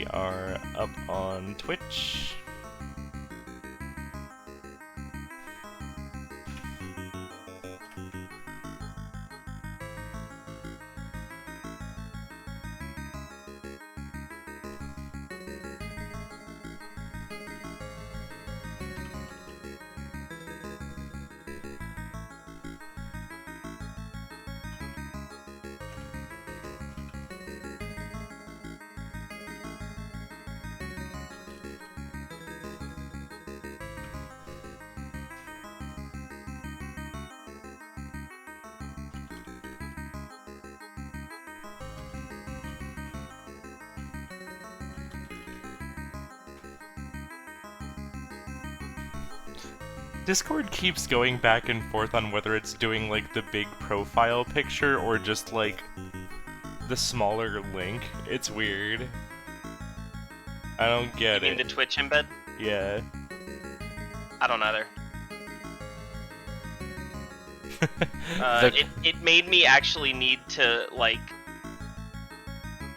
we are up on Twitch. Discord keeps going back and forth on whether it's doing like the big profile picture or just like the smaller link. It's weird. I don't get You mean it. the Twitch embed? Yeah. I don't either. It made me actually need to like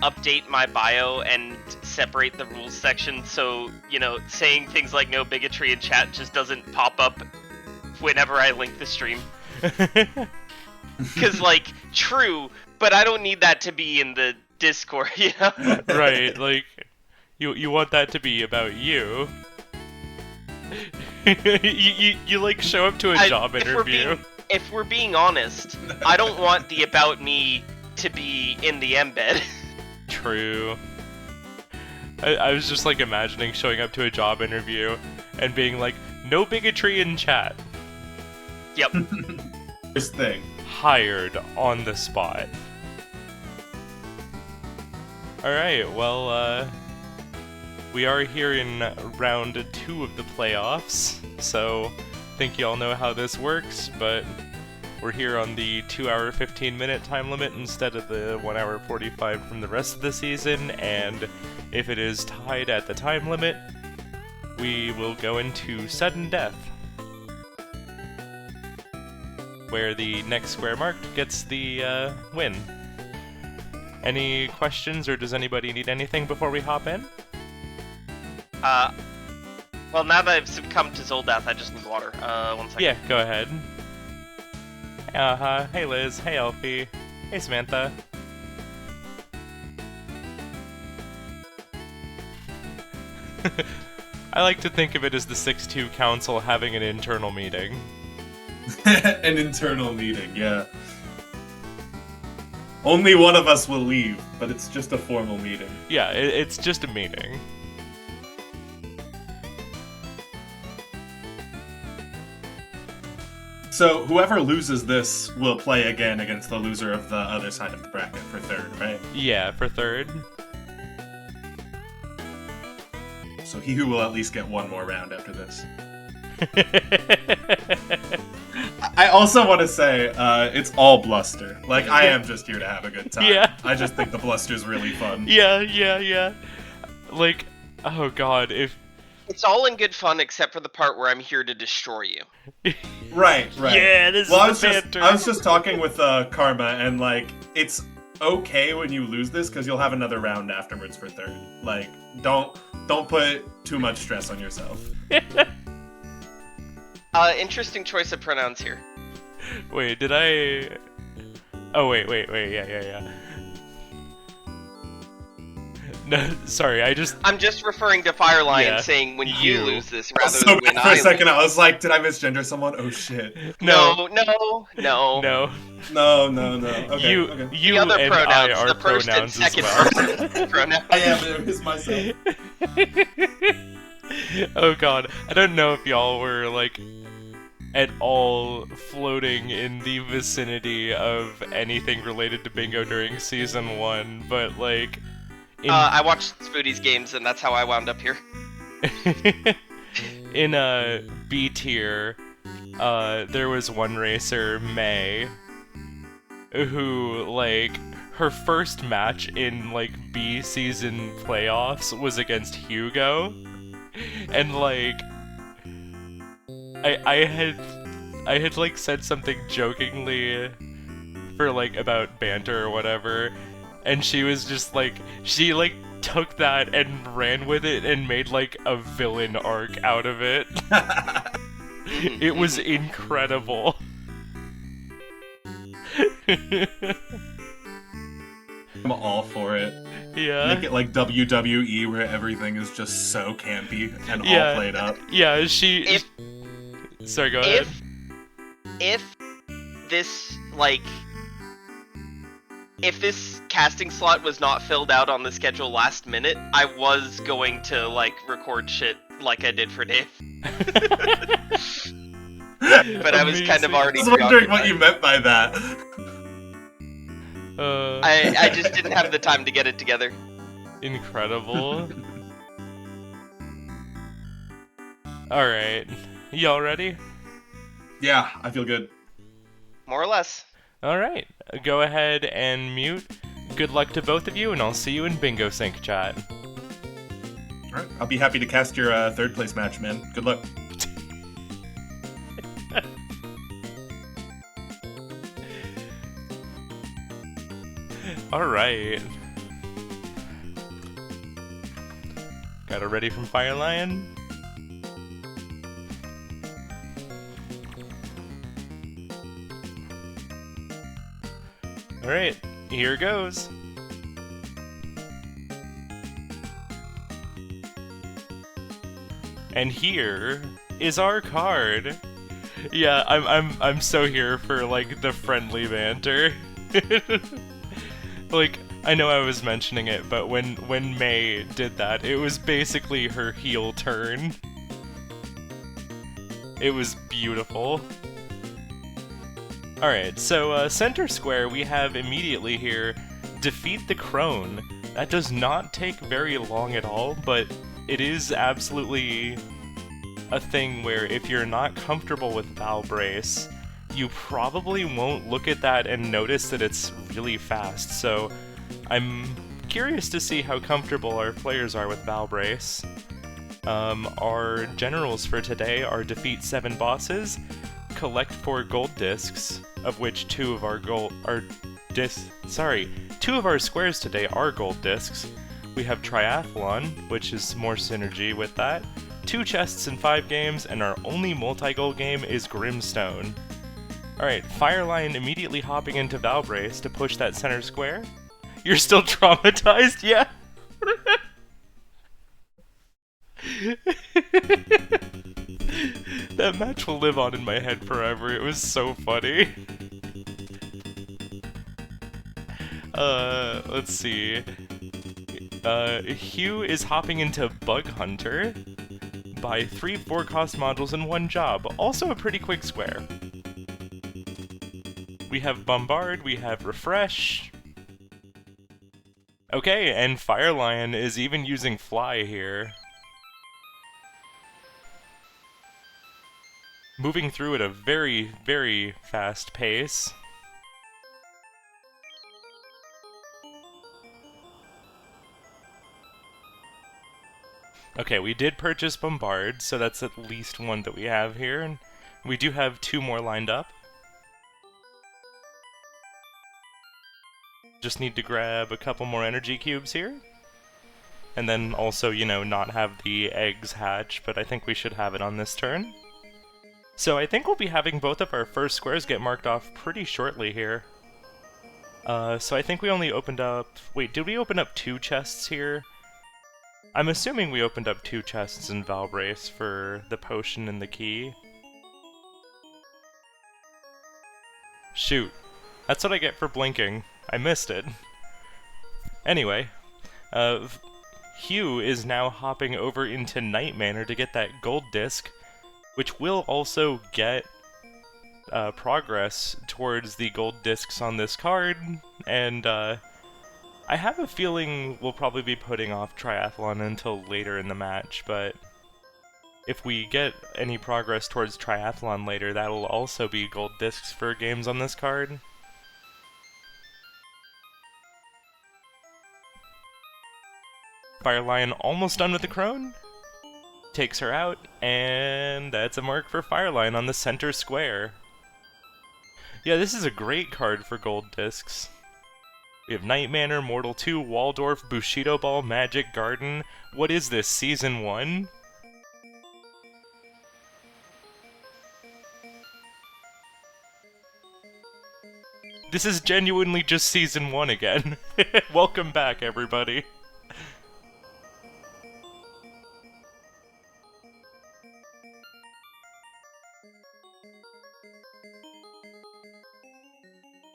update my bio and separate the rules section so, you know, saying things like no bigotry in chat just doesn't pop up whenever I link the stream. Because, like, true, but I don't need that to be in the Discord, you know? Right, like, you want that to be about you. you like show up to a job interview. If we're being honest, I don't want the about me to be in the embed. True. I was just like imagining showing up to a job interview and being like, no bigotry in chat. Yep. First thing. Hired on the spot. Alright, well, we are here in round 2 of the playoffs, so I think y'all know how this works, but we're here on the 2-hour 15-minute time limit instead of the 1-hour 45 from the rest of the season, and if it is tied at the time limit, we will go into sudden death, where the next square marked gets the win. Any questions, or does anybody need anything before we hop in? Well, now that I've succumbed to Zoldath, I just need water. 1 second. Yeah, go ahead. Hey Liz, hey Elfie, hey Samantha. I like to think of it as the 6-2 Council having an internal meeting. An internal meeting, yeah. Only one of us will leave, but it's just a formal meeting. Yeah, it's just a meeting. So whoever loses this will play again against the loser of the other side of the bracket for third, right? Yeah, for third. So he who will at least get one more round after this. I also want to say, it's all bluster. Like, I am just here to have a good time. Yeah. I just think the bluster's really fun. Yeah. Like, oh god, if... It's all in good fun except for the part where I'm here to destroy you. Right. Yeah, this is the banter. I was just talking with Karma, and, like, it's okay when you lose this, because you'll have another round afterwards for third. Like, don't put too much stress on yourself. Interesting choice of pronouns here. Wait, did I... Oh, wait, yeah. No, sorry, I'm just referring to Firelion Yeah, saying when you you. lose this rather So than when for a I second, lose. I was like, did I misgender someone? Oh, shit. No. No. No. Okay, You The other and pronouns, I are the first and pronouns as second well. person pronoun. I am it is myself. Oh god, I don't know if y'all were, like, at all floating in the vicinity of anything related to bingo during Season 1, but, like... I watched Spoody's games, and that's how I wound up here. In a B tier, there was one racer, May, who, like, her first match in, like, B season playoffs was against Hugo, and, like, I had, like, said something jokingly for, like, about banter or whatever, and she was just, like, she, like, took that and ran with it and made like a villain arc out of it. It was incredible. I'm all for it. Yeah. Make it like WWE where everything is just so campy and all played up. Yeah, Sorry, go ahead. If this, like... If this casting slot was not filled out on the schedule last minute, I was going to, like, record shit like I did for Dave. But I was kind of already I was wondering what you meant by that. I just didn't have the time to get it together. Incredible. Alright. Y'all ready? Yeah, I feel good. More or less. Alright. Go ahead and mute. Good luck to both of you, and I'll see you in Bingo Sync chat. Alright, I'll be happy to cast your third place match, man. Good luck. Alright. Got it ready from Firelion? Alright, here goes. And here is our card. Yeah, I'm so here for like the friendly banter. Like, I know I was mentioning it, but when May did that, it was basically her heel turn. It was beautiful. Alright, so center square we have immediately here, defeat the crone. That does not take very long at all, but it is absolutely a thing where if you're not comfortable with Val Brace, you probably won't look at that and notice that it's really fast, so I'm curious to see how comfortable our players are with Val Brace. Our generals for today are defeat 7 bosses, collect 4 gold discs, of which 2 of our squares today are gold discs. We have triathlon, which is more synergy with that, 2 chests in 5 games, and our only multi-goal game is Grimstone. Alright, Firelion immediately hopping into Val Brace to push that center square. You're still traumatized? Yeah. That match will live on in my head forever. It was so funny. Let's see. Hugh is hopping into Bug Hunter. Buy 3 4-cost modules in 1 job. Also a pretty quick square. We have Bombard, we have Refresh. Okay, and Firelion is even using Fly here. Moving through at a very, very fast pace. Okay, we did purchase Bombard, so that's at least 1 that we have here, and we do have 2 more lined up. Just need to grab a couple more energy cubes here. And then also, you know, not have the eggs hatch, but I think we should have it on this turn. So I think we'll be having both of our first squares get marked off pretty shortly here. So I think we only opened up... Wait, did we open up 2 chests here? I'm assuming we opened up 2 chests in Val Brace for the potion and the key. Shoot. That's what I get for blinking. I missed it. Anyway, Hugh is now hopping over into Night Manor to get that gold disc, which will also get progress towards the gold discs on this card, and I have a feeling we'll probably be putting off Triathlon until later in the match, but if we get any progress towards Triathlon later, that'll also be gold discs for games on this card. Firelion almost done with the crone. Takes her out, and that's a mark for Firelion on the center square. Yeah, this is a great card for gold discs. We have Night Manor, Mortal 2, Waldorf, Bushido Ball, Magic Garden. What is this, Season 1? This is genuinely just Season 1 again. Welcome back, everybody.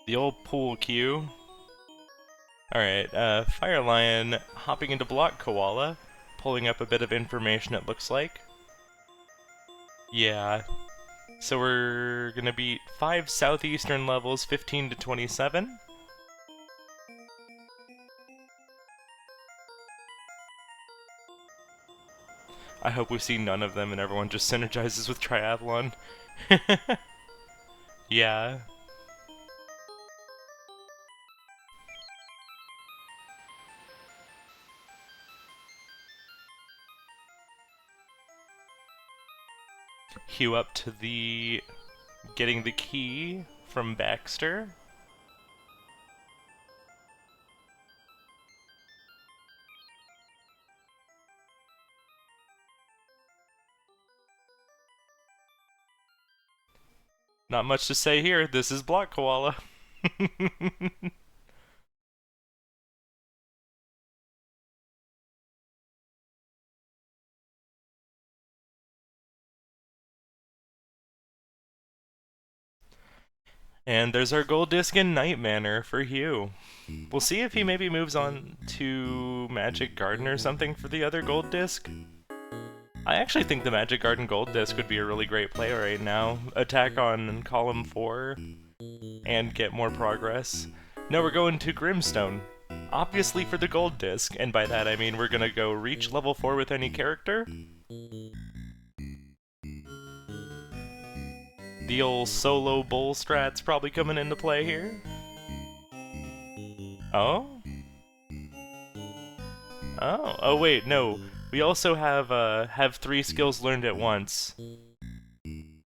The old pool cue. Alright, Firelion hopping into Block Koala, pulling up a bit of information it looks like. Yeah. So we're gonna beat 5 southeastern levels, 15 to 27. I hope we see none of them and everyone just synergizes with Triathlon. Yeah. Hew up to the... getting the key from Baxter. Not much to say here, this is Block Koala. And there's our gold disc in Night Manor for Hugh. We'll see if he maybe moves on to Magic Garden or something for the other gold disc. I actually think the Magic Garden gold disc would be a really great play right now. Attack on column 4 and get more progress. No, we're going to Grimstone. Obviously for the gold disc, and by that I mean we're gonna go reach level 4 with any character. The old solo bull strat's probably coming into play here. Oh? Oh wait, no. We also have 3 skills learned at once.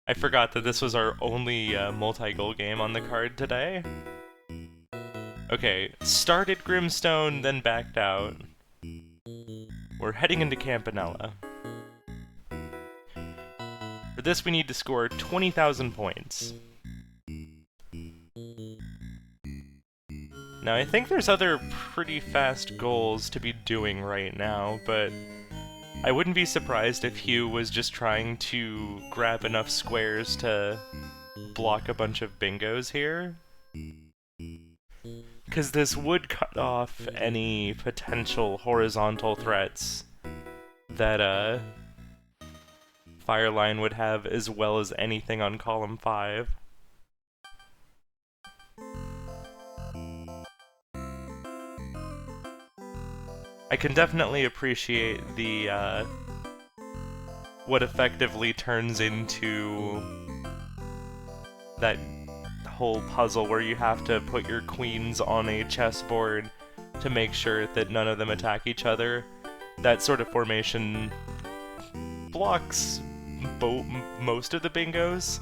I forgot that this was our only multi-goal game on the card today. Okay, started Grimstone, then backed out. We're heading into Campanella. For this we need to score 20,000 points. Now I think there's other pretty fast goals to be doing right now, but I wouldn't be surprised if Hugh was just trying to grab enough squares to block a bunch of bingos here. Because this would cut off any potential horizontal threats that Firelion would have, as well as anything on column 5. I can definitely appreciate the, what effectively turns into that whole puzzle where you have to put your queens on a chessboard to make sure that none of them attack each other. That sort of formation blocks most of the bingos.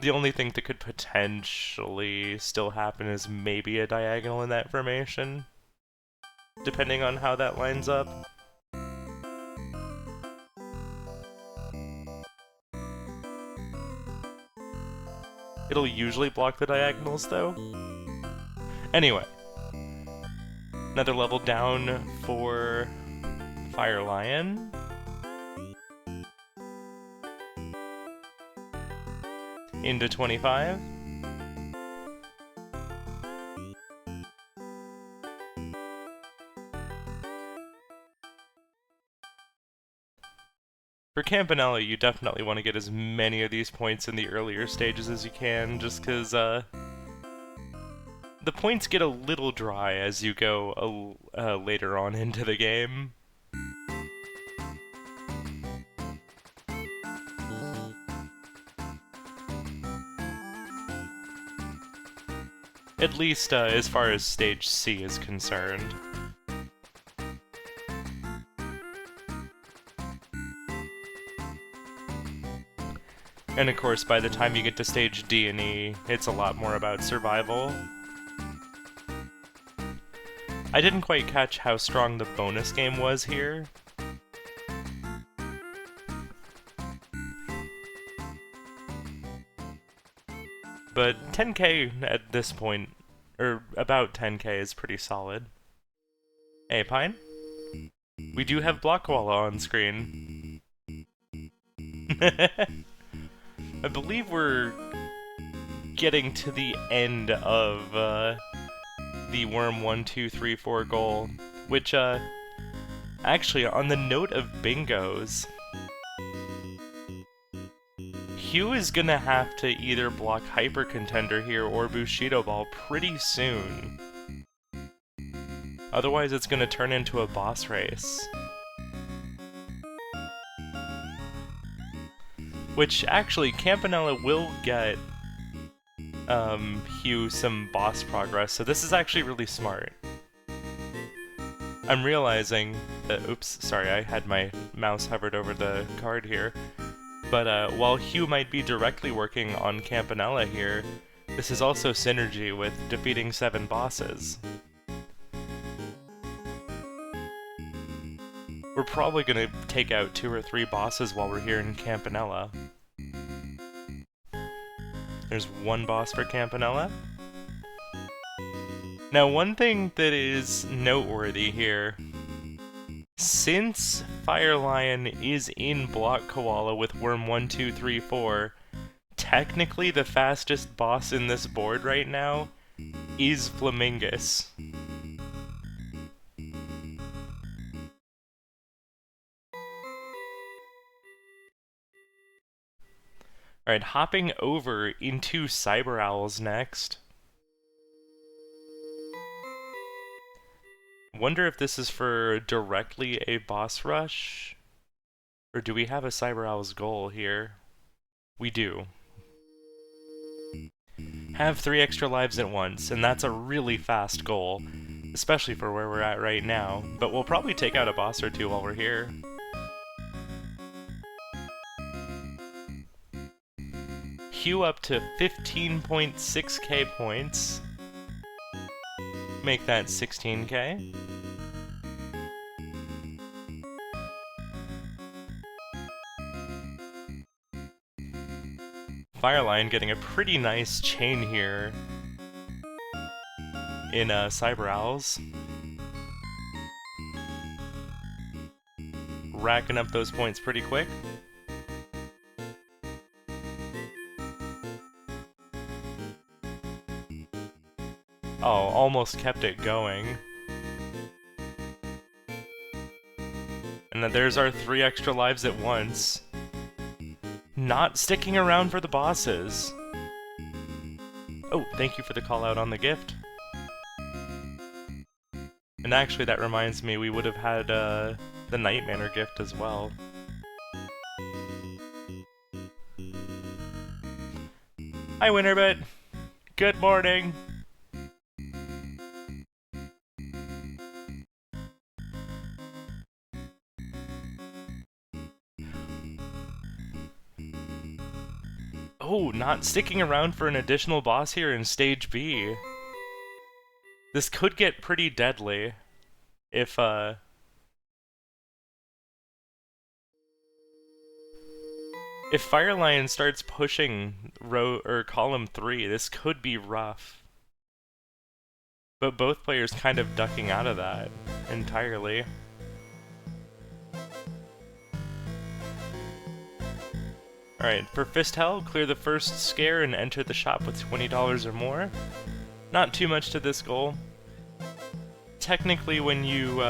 The only thing that could potentially still happen is maybe a diagonal in that formation, depending on how that lines up. It'll usually block the diagonals, though. Anyway. Another level down for Firelion. Into 25. For Campanella, you definitely want to get as many of these points in the earlier stages as you can, just because, the points get a little dry as you go later on into the game. At least, as far as Stage C is concerned. And of course, by the time you get to stage D and E, it's a lot more about survival. I didn't quite catch how strong the bonus game was here. But 10k at this point, or about 10k, is pretty solid. Hey, Pine? We do have Block Koala on screen. I believe we're getting to the end of the Worm 1, 2, 3, 4 goal, which, actually, on the note of bingos, Hugh is gonna have to either block Hyper Contender here or Bushido Ball pretty soon. Otherwise, it's gonna turn into a boss race. Which, actually, Campanella will get Hugh some boss progress, so this is actually really smart. I'm realizing that, oops, sorry, I had my mouse hovered over the card here, but while Hugh might be directly working on Campanella here, this is also synergy with defeating 7 bosses. We're probably gonna take out 2 or 3 bosses while we're here in Campanella. There's 1 boss for Campanella. Now, one thing that is noteworthy here, since Firelion is in Block Koala with Worm 1, 2, 3, 4, technically the fastest boss in this board right now is Flamingus. Alright, hopping over into Cyber Owls next. Wonder if this is for directly a boss rush? Or do we have a Cyber Owls goal here? We do. Have 3 extra lives at once, and that's a really fast goal, especially for where we're at right now, but we'll probably take out a boss or 2 while we're here. Hugh up to 15.6k points. Make that 16k. Firelion getting a pretty nice chain here in Cyber Owls. Racking up those points pretty quick. Oh, almost kept it going. And then there's our 3 extra lives at once. Not sticking around for the bosses. Oh, thank you for the call out on the gift. And actually, that reminds me, we would have had the Night Manor gift as well. Hi, Winterbit! Good morning! Oh, not sticking around for an additional boss here in Stage B. This could get pretty deadly if Firelion starts pushing column 3, this could be rough. But both players kind of ducking out of that entirely. Alright, for Fist Hell, clear the first scare and enter the shop with $20 or more. Not too much to this goal. Technically, when you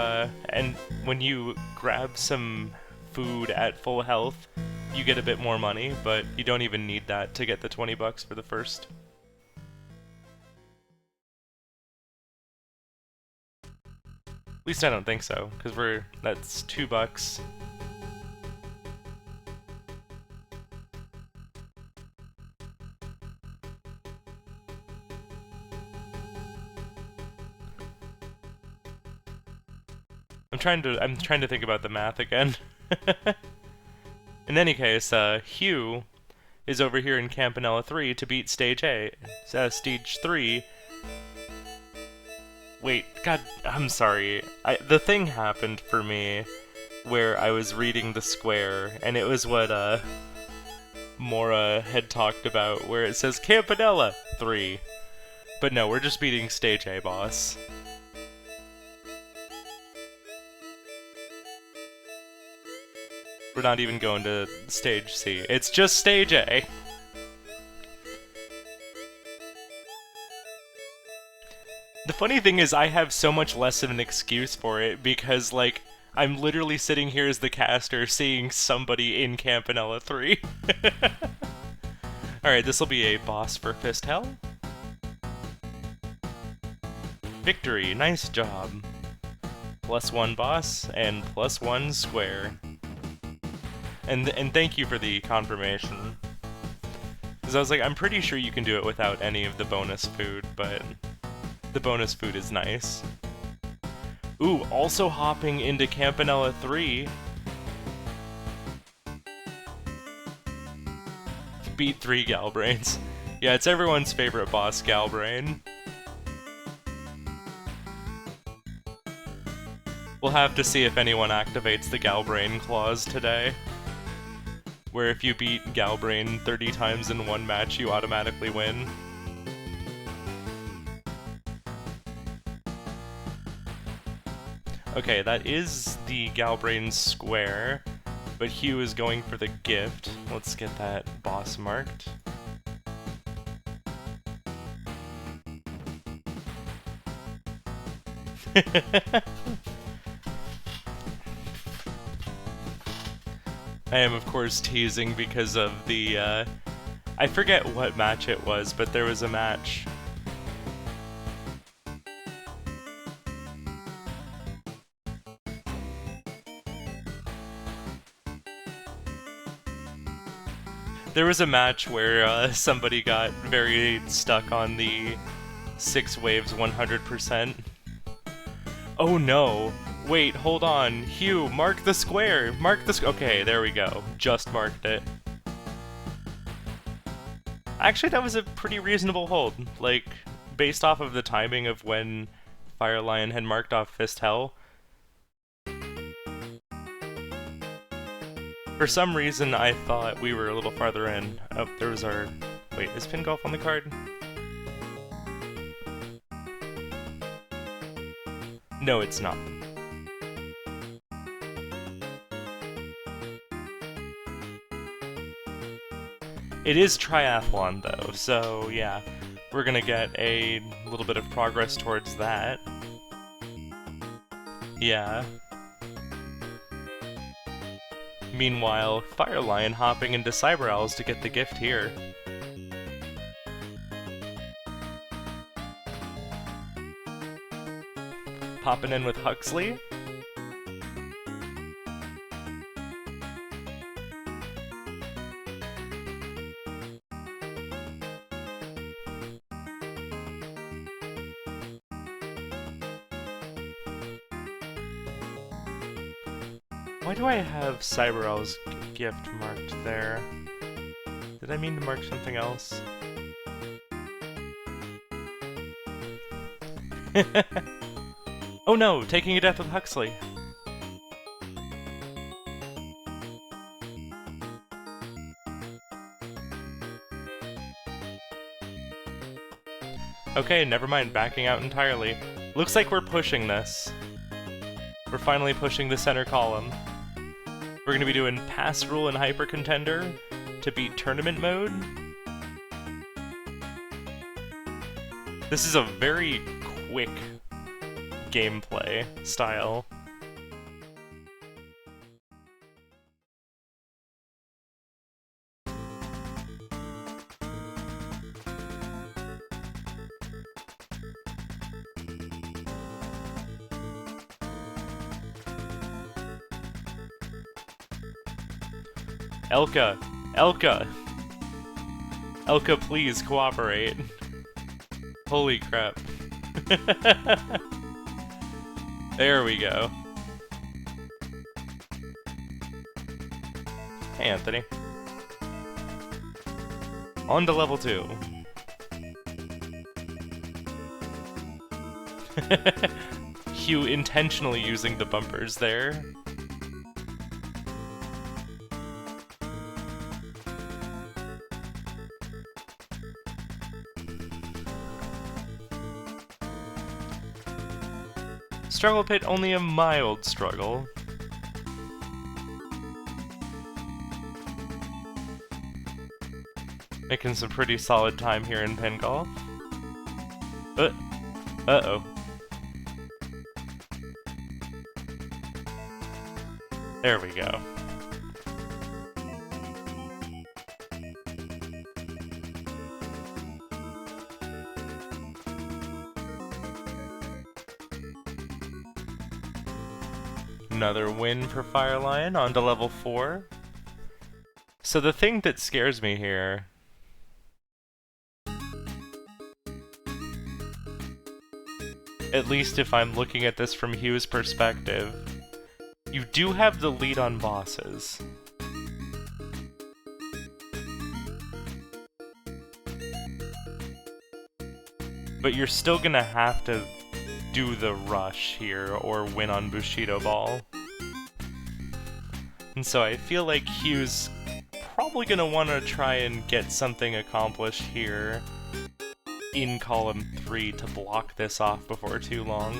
grab some food at full health, you get a bit more money, but you don't even need that to get the 20 bucks for the first. At least I don't think so, because that's 2 bucks. I'm trying to think about the math again. In any case, Hugh is over here in Campanella 3 to beat Stage 3. Wait, God, I'm sorry. The thing happened for me where I was reading the square, and it was what Mora had talked about, where it says Campanella 3. But no, we're just beating Stage A boss. We're not even going to Stage C. It's just Stage A. The funny thing is, I have so much less of an excuse for it, because, like, I'm literally sitting here as the caster seeing somebody in Campanella 3. Alright, this will be a boss for Fist Hell. Victory, nice job. +1 boss, and +1 square. And thank you for the confirmation. Because I was like, I'm pretty sure you can do it without any of the bonus food, but the bonus food is nice. Ooh, also hopping into Campanella 3. Beat 3 Galbrains. Yeah, it's everyone's favorite boss, Galbrain. We'll have to see if anyone activates the Galbrain clause today, where if you beat Galbrain 30 times in one match, you automatically win. Okay, that is the Galbrain square, but Hugh is going for the gift. Let's get that boss marked. I am, of course, teasing because of the, I forget what match it was, but there was a match. There was a match where somebody got very stuck on the 6 waves 100%. Oh no! Wait, hold on. Hugh, mark the square! Mark the okay, there we go. Just marked it. Actually, that was a pretty reasonable hold. Like, based off of the timing of when Firelion had marked off Fist Hell. For some reason, I thought we were a little farther in. Oh, there was our... Wait, is Pin Golf on the card? No, it's not. It is triathlon, though, so yeah, we're gonna get a little bit of progress towards that. Yeah. Meanwhile, Firelion hopping into Cyber Owls to get the gift here. Popping in with Huxley. Why do I have Cyber Owl's gift marked there? Did I mean to mark something else? Oh no! Taking a death with Huxley! Okay, never mind, backing out entirely. Looks like we're pushing this. We're finally pushing the center column. We're gonna be doing Pass Rule and Hyper Contender to beat Tournament Mode. This is a very quick gameplay style. Elka! Elka! Elka, please cooperate. Holy crap. There we go. Hey, Anthony. On to level 2. Hugh intentionally using the bumpers there. Struggle pit, only a mild struggle. Making some pretty solid time here in pin golf. Uh-oh. There we go. Another win for Firelion, on to level 4. So the thing that scares me here... at least if I'm looking at this from Hugh's perspective, you do have the lead on bosses. But you're still gonna have to do the rush here or win on Bushido Ball. And so I feel like Hugh's probably gonna want to try and get something accomplished here in column 3 to block this off before too long.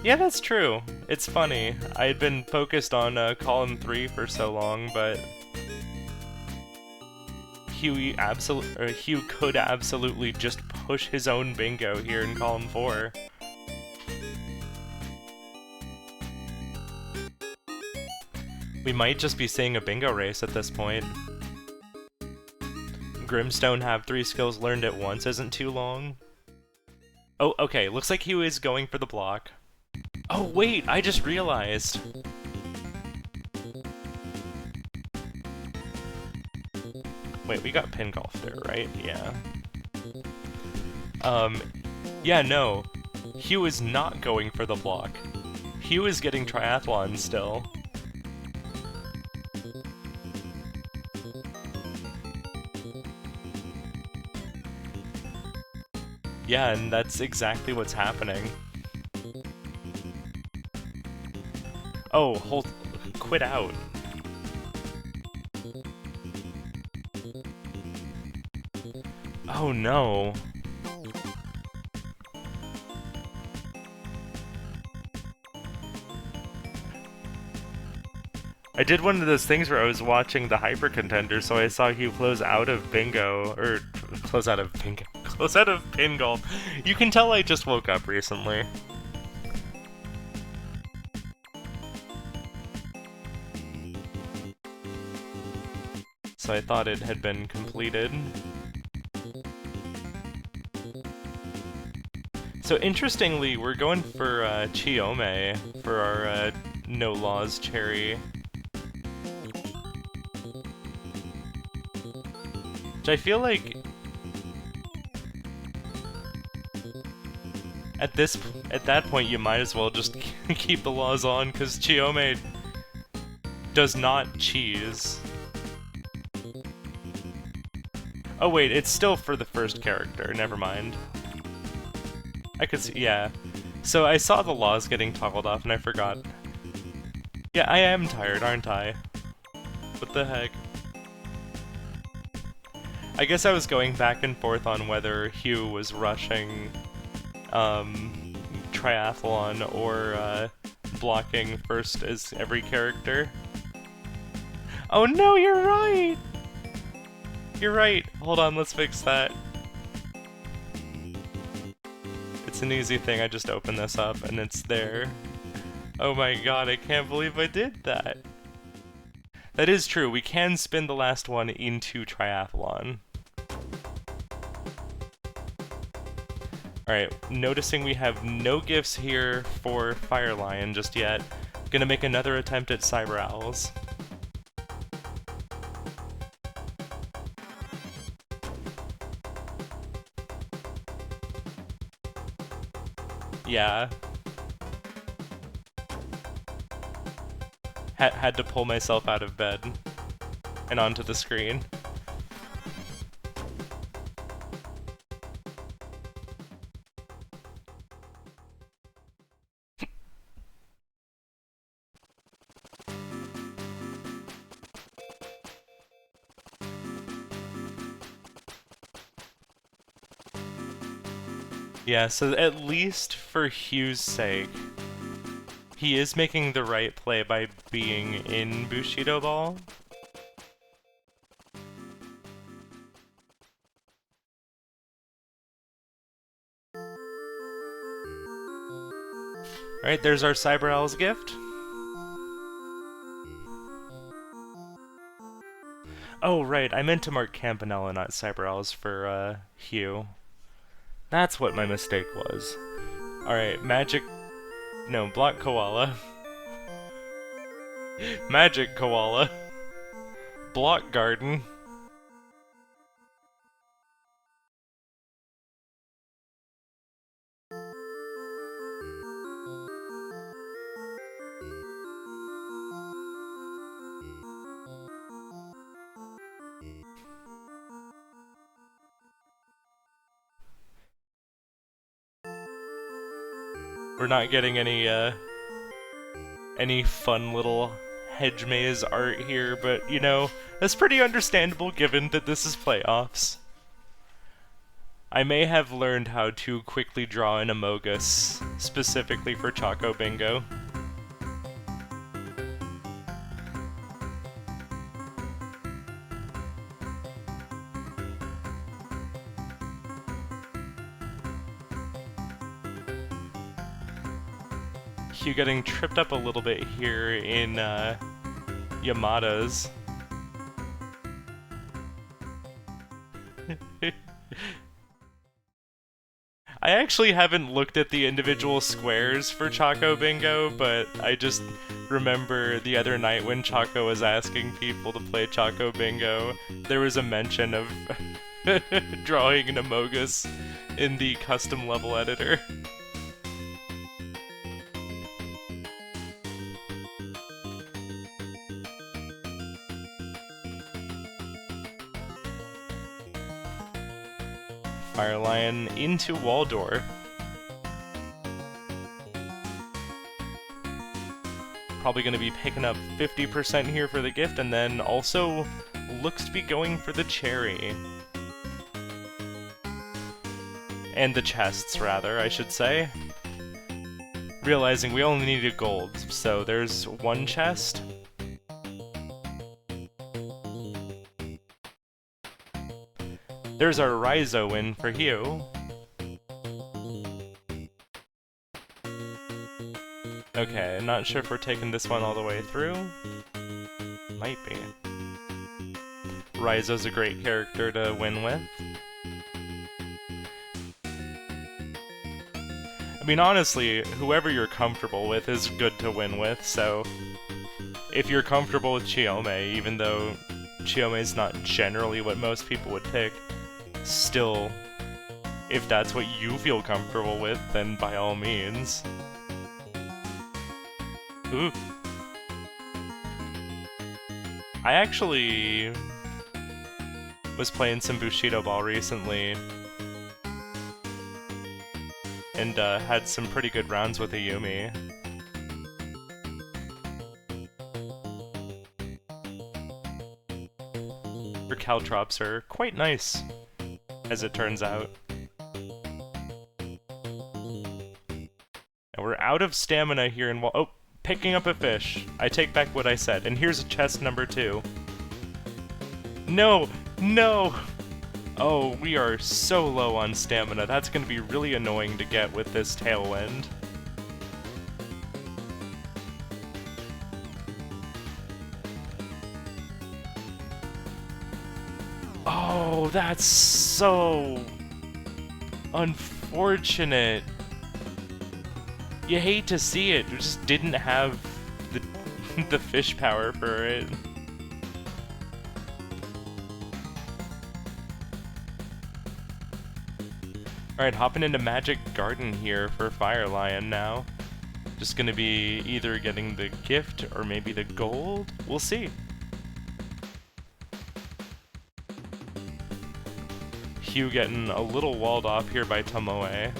Yeah, that's true. It's funny. I had been focused on column 3 for so long, but Hugh could absolutely just push his own bingo here in column 4. We might just be seeing a bingo race at this point. Grimstone have 3 skills learned at once isn't too long. Oh, okay, looks like Hugh is going for the block. Oh wait, I just realized. Wait, we got pin golf there, right? Yeah. Yeah, no. Hugh is not going for the block. Hugh is getting triathlon still. Yeah, and that's exactly what's happening. Oh, quit out. Oh no. I did one of those things where I was watching the Hyper Contender, so I saw Hugh close out of bingo, or close out of pin golf. You can tell I just woke up recently. So I thought it had been completed. So interestingly, we're going for Chiome for our No Laws cherry. Which I feel like at that point you might as well just keep the laws on, because Chiome does not cheese. Oh wait, it's still for the first character, never mind. I could see, yeah. So I saw the laws getting toggled off and I forgot. Yeah, I am tired, aren't I? What the heck? I guess I was going back and forth on whether Hugh was rushing triathlon or blocking first as every character. Oh no, you're right! You're right. Hold on, let's fix that. It's an easy thing, I just open this up and it's there. Oh my god, I can't believe I did that. That is true, we can spin the last one into triathlon. Alright, noticing we have no gifts here for Firelion just yet. Gonna make another attempt at Cyber Owls. Yeah. Had to pull myself out of bed and onto the screen. Yeah, so at least for Hugh's sake, he is making the right play by being in Bushido Ball. Alright, there's our Cyber Owl's gift. Oh, right, I meant to mark Campanella, not Cyber Owls for, Hugh. That's what my mistake was. Alright, Magic... No, Block Koala. Magic Koala. Block Garden. We're not getting any fun little hedge maze art here, but, you know, that's pretty understandable given that this is playoffs. I may have learned how to quickly draw an Amogus, specifically for Choco Bingo. Hugh getting tripped up a little bit here in Yamada's. I actually haven't looked at the individual squares for Choco Bingo, but I just remember the other night when Choco was asking people to play Choco Bingo, there was a mention of drawing an Amogus in the custom level editor. Firelion into Waldor. Probably going to be picking up 50% here for the gift, and then also looks to be going for the cherry. And the chests, rather, I should say. Realizing we only needed gold, so there's one chest. There's our Rhizo win for Hugh. Okay, not sure if we're taking this one all the way through. Might be. Rhizo's a great character to win with. I mean, honestly, whoever you're comfortable with is good to win with, so... If you're comfortable with Chiome, even though Chiome's not generally what most people would pick, still, if that's what you feel comfortable with, then by all means. Ooh. I actually was playing some Bushido Ball recently, and had some pretty good rounds with Ayumi. Her Caltrops are quite nice, as it turns out. And we're out of stamina here in oh, picking up a fish. I take back what I said, and here's chest number 2. No! No! Oh, we are so low on stamina. That's gonna be really annoying to get with this tailwind. Oh, that's so unfortunate. You hate to see it. We just didn't have the the fish power for it. Alright, hopping into Magic Garden here for Firelion now. Just gonna be either getting the gift or maybe the gold. We'll see. Hugh getting a little walled off here by Tomoe.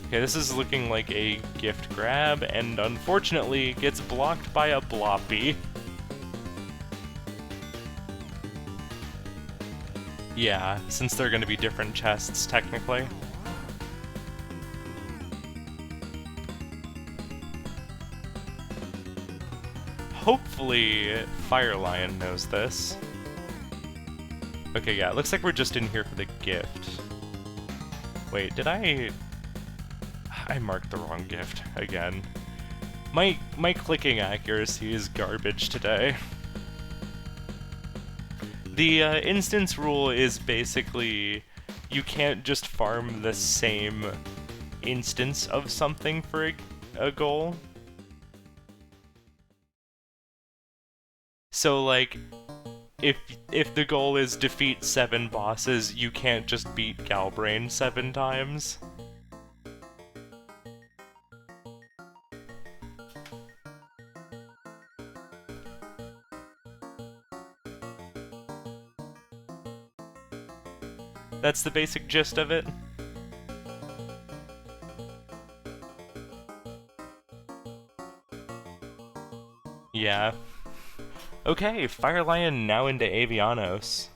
Okay, this is looking like a gift grab, and unfortunately gets blocked by a Bloppy. Yeah, since they're gonna be different chests, technically. Hopefully, Firelion knows this. Okay, yeah, it looks like we're just in here for the gift. Wait, did I marked the wrong gift again. My clicking accuracy is garbage today. The instance rule is basically you can't just farm the same instance of something for a goal. So like, if the goal is defeat 7 bosses, you can't just beat Galbrain 7 times. That's the basic gist of it. Yeah. Okay, Firelion now into Avianos.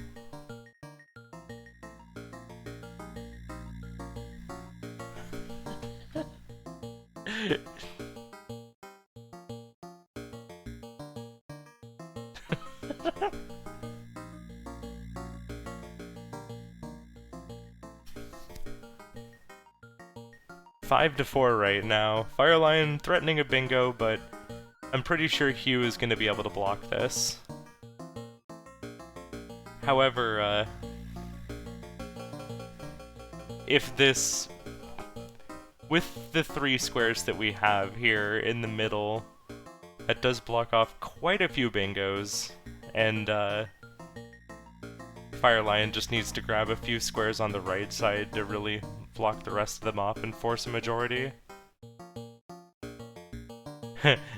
Five to 4 right now. Firelion threatening a bingo, but I'm pretty sure Hugh is going to be able to block this. However, if this... with the 3 squares that we have here in the middle, that does block off quite a few bingos, and Firelion just needs to grab a few squares on the right side to really block the rest of them off and force a majority.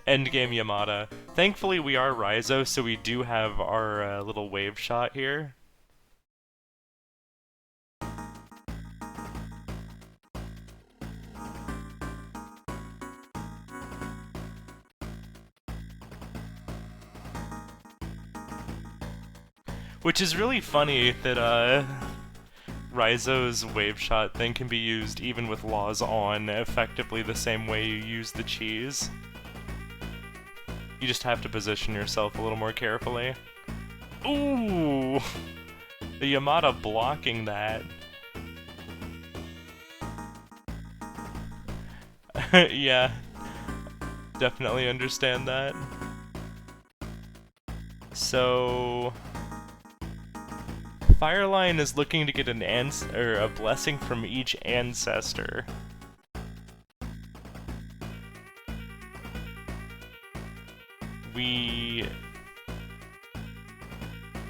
Endgame Yamada. Thankfully we are Raizo, so we do have our little wave shot here. Which is really funny that Raizo's wave shot thing can be used even with laws on effectively the same way you use the cheese. You just have to position yourself a little more carefully. Ooh! The Yamada blocking that. Yeah. Definitely understand that. So... Firelion is looking to get an a blessing from each ancestor.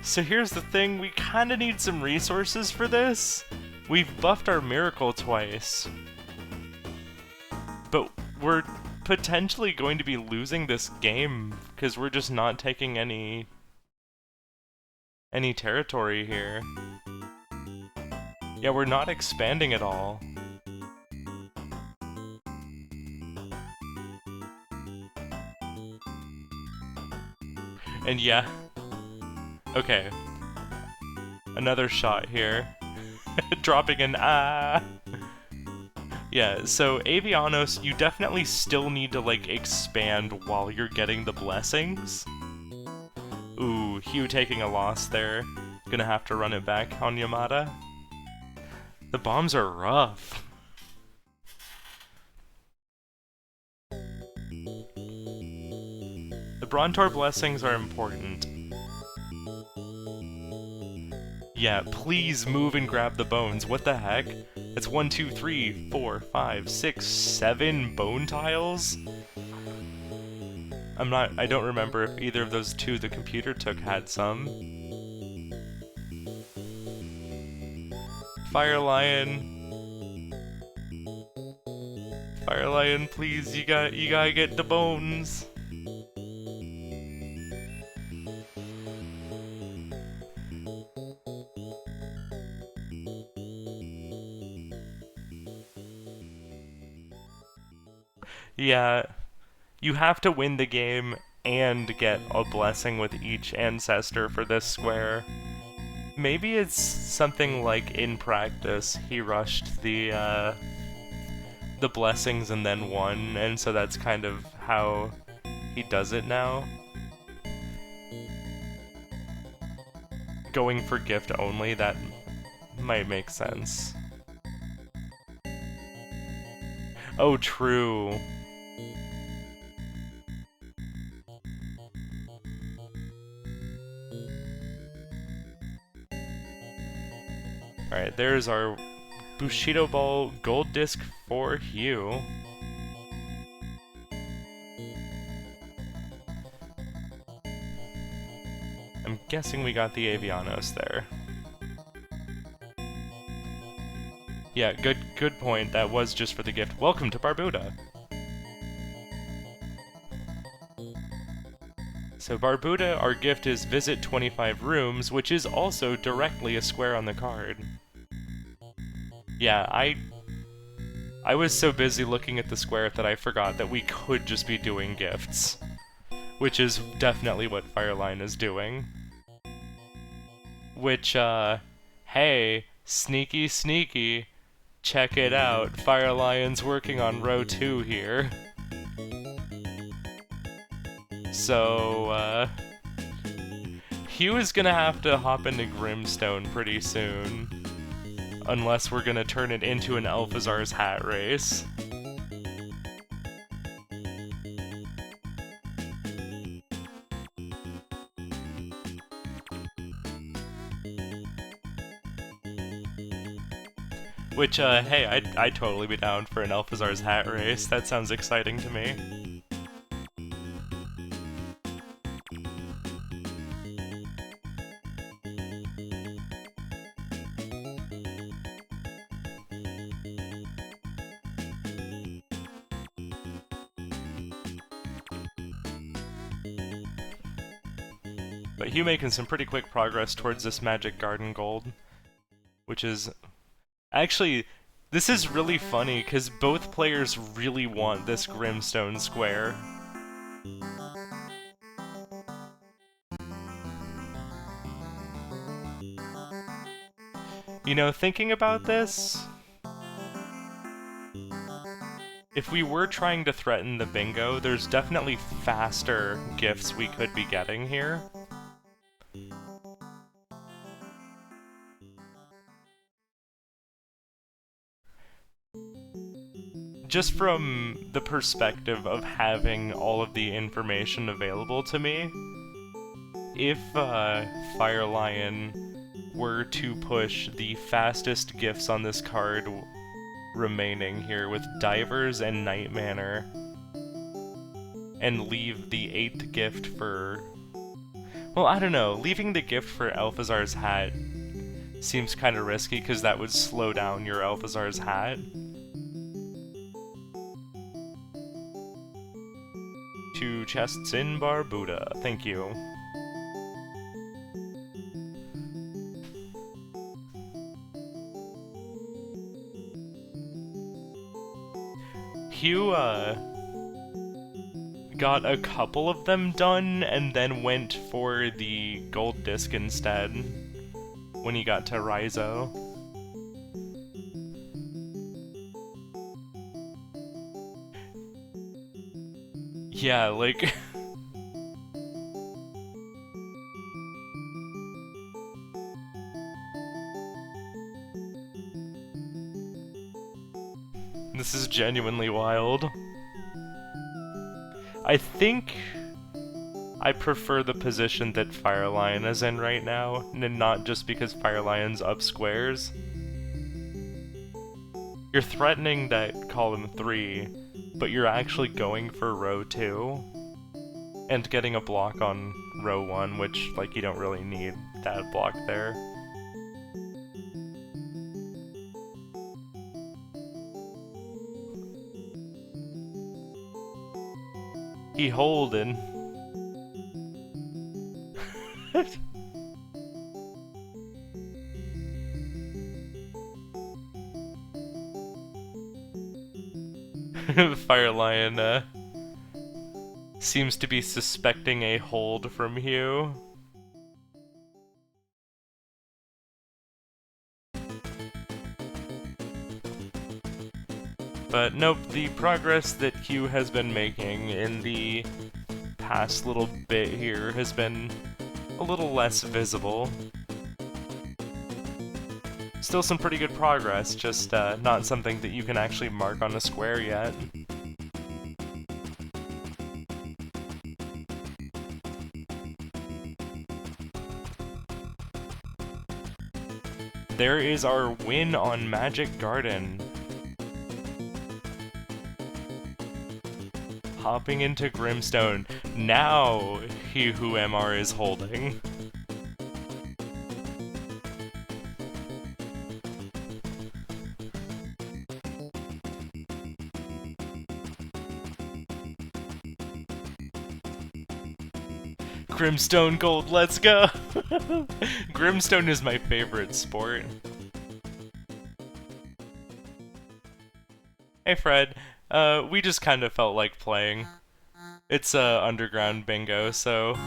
So here's the thing, we kinda need some resources for this. We've buffed our miracle twice. But we're potentially going to be losing this game, because we're just not taking any territory here. Yeah, we're not expanding at all. And yeah. Okay. Another shot here. Dropping an ah! Yeah, so Avianos, you definitely still need to, like, expand while you're getting the blessings. Ooh, Hugh taking a loss there. Gonna have to run it back on Yamada. The bombs are rough. The Brontor blessings are important. Yeah, please move and grab the bones. What the heck? It's 1, 2, 3, 4, 5, 6, 7 bone tiles? I don't remember if either of those 2 the computer took had some. Firelion. Firelion, please, you gotta get the bones. Yeah, you have to win the game and get a blessing with each ancestor for this square. Maybe it's something like in practice he rushed the blessings and then won, and so that's kind of how he does it now. Going for gift only, that might make sense. Oh, true. Alright, there's our Bushido Ball gold disc for Hugh. I'm guessing we got the Avianos there. Yeah, good point. That was just for the gift. Welcome to Barbuda! So Barbuda, our gift is visit 25 rooms, which is also directly a square on the card. Yeah, I was so busy looking at the square that I forgot that we could just be doing gifts. Which is definitely what Firelion is doing. Which, hey, sneaky sneaky, check it out, Firelion's working on row 2 here. So, Hugh is gonna have to hop into Grimstone pretty soon. Unless we're gonna turn it into an Alphazar's hat race. Which, hey, I'd totally be down for an Alphazar's hat race. That sounds exciting to me. But Hugh making some pretty quick progress towards this Magic Garden Gold. Which is... Actually, this is really funny, because both players really want this Grimstone square. You know, thinking about this... If we were trying to threaten the bingo, there's definitely faster gifts we could be getting here. Just from the perspective of having all of the information available to me, if Firelion were to push the fastest gifts on this card remaining here with Divers and Night Manor, and leave the 8th gift for... Well, I don't know, leaving the gift for Alphazar's hat seems kind of risky because that would slow down your Alphazar's hat. 2 chests in Barbuda, thank you. Hugh, got a couple of them done, and then went for the gold disc instead, when he got to Raizo. Yeah, like... This is genuinely wild. I think I prefer the position that Firelion is in right now, and not just because Firelion's up squares. You're threatening that column 3, but you're actually going for row 2, and getting a block on row 1, which, like, you don't really need that block there. He holding. Firelion seems to be suspecting a hold from Hugh. But nope, the progress that Hugh has been making in the past little bit here has been a little less visible. Still some pretty good progress, just not something that you can actually mark on a square yet. There is our win on Magic Garden. Hopping into Grimstone. Now, he who MR is holding. Grimstone Gold, let's go! Grimstone is my favorite sport. Hey Fred, we just kind of felt like playing. It's underground bingo, so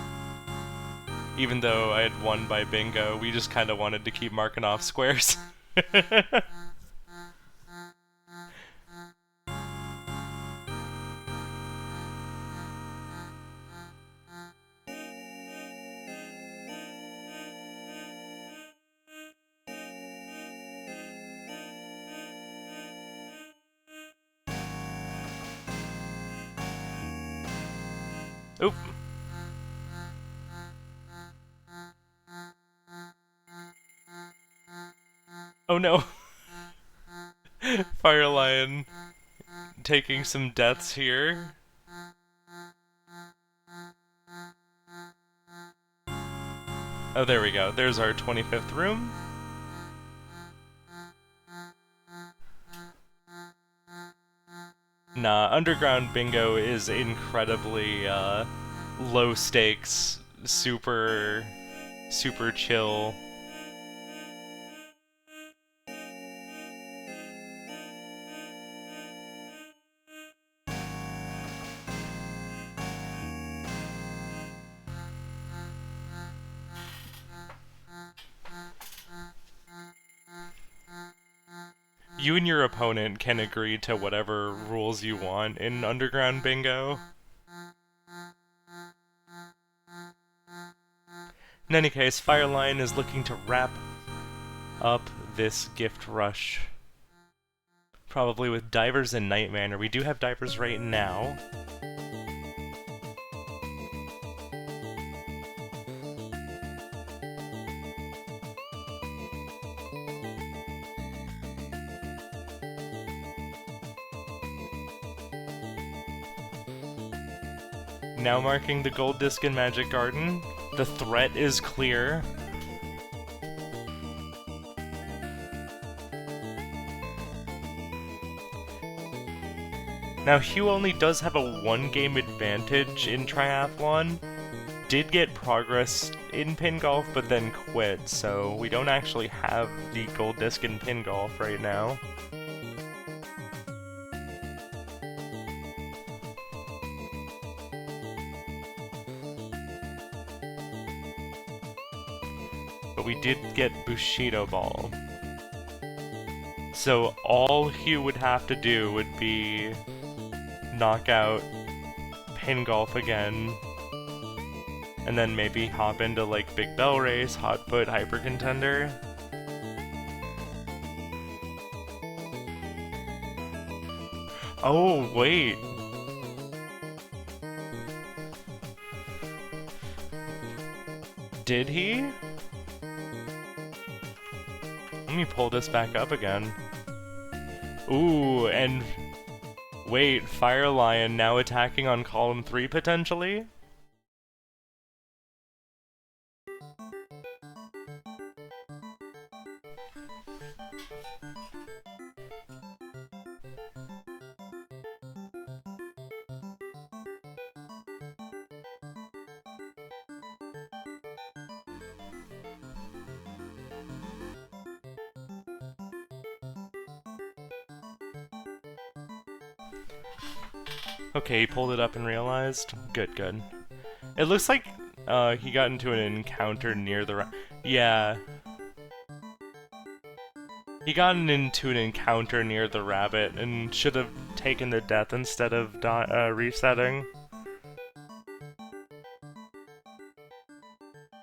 even though I had won by bingo, we just kind of wanted to keep marking off squares. Oop. Oh no. Firelion taking some deaths here. Oh, there we go. There's our 25th room. Nah, underground bingo is incredibly low stakes, super chill. You and your opponent can agree to whatever rules you want in underground bingo. In any case, Firelion is looking to wrap up this gift rush. Probably with Divers and Night Manor. We do have Divers right now. Now marking the gold disc in Magic Garden. The threat is clear. Now Hugh only does have a 1-game advantage in Triathlon. Did get progress in Pin Golf, but then quit, so we don't actually have the gold disc in Pin Golf right now. But we did get Bushido Ball. So all Hugh would have to do would be knock out Pin Golf again, and then maybe hop into like Big Bell Race, Hot Foot, Hyper Contender. Oh, wait. Did he? Let me pull this back up again. Ooh, and wait, Firelion now attacking on column 3 potentially? Okay, he pulled it up and realized. Good, good. It looks like he got into an encounter near the yeah. He got into an encounter near the rabbit and should have taken the death instead of resetting.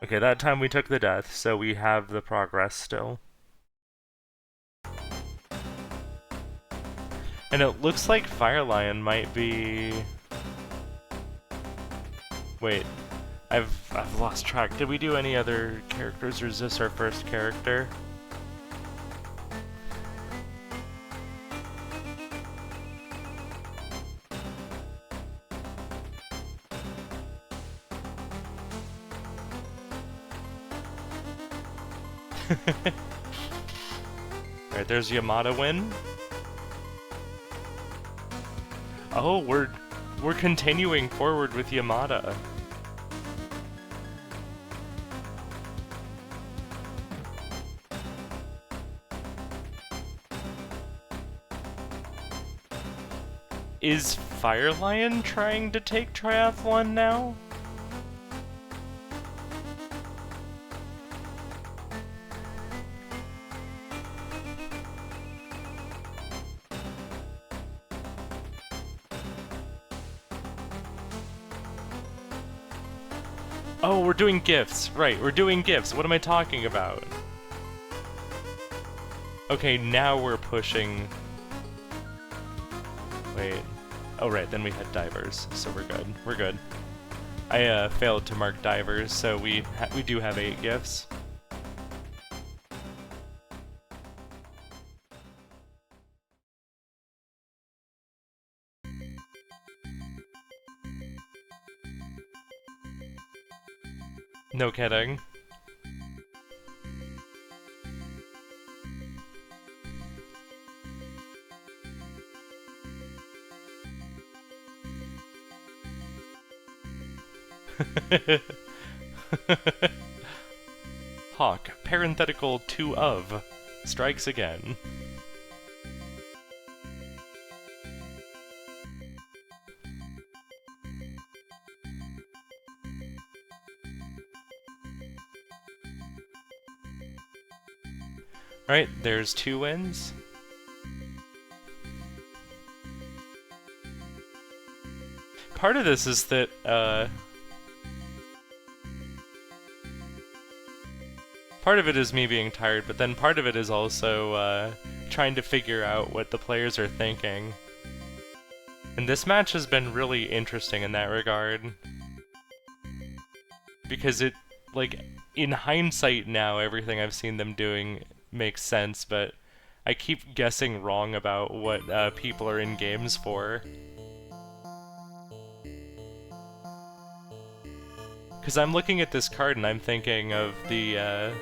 Okay, that time we took the death, so we have the progress still. And it looks like Firelion might be... Wait, I've lost track. Did we do any other characters, or is this our first character? Alright, there's Yamada win. Oh, we're continuing forward with Yamada. Is Firelion trying to take Triathlon now? Oh, we're doing gifts. Right, we're doing gifts. What am I talking about? Okay, now we're pushing... Wait. Oh, right, then we had divers, so we're good. We're good. I failed to mark divers, so we do have 8 gifts. No kidding. Hawk, parenthetical 2 of, strikes again. Alright, there's 2 wins. Part of this is that, part of it is me being tired, but then part of it is also, trying to figure out what the players are thinking. And this match has been really interesting in that regard. Because it, like, in hindsight now, everything I've seen them doing makes sense, but I keep guessing wrong about what people are in games for. Because I'm looking at this card and I'm thinking of the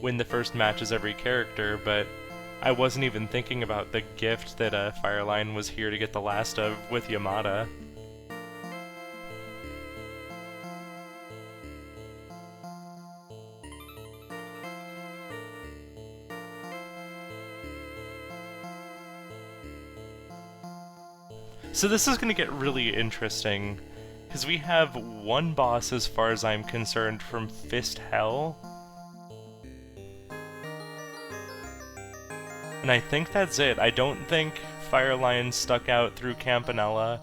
win the first match as every character, but I wasn't even thinking about the gift that Firelion was here to get the last of with Yamada. So this is going to get really interesting, because we have one boss as far as I'm concerned from Fist Hell. And I think that's it. I don't think Firelion stuck out through Campanella.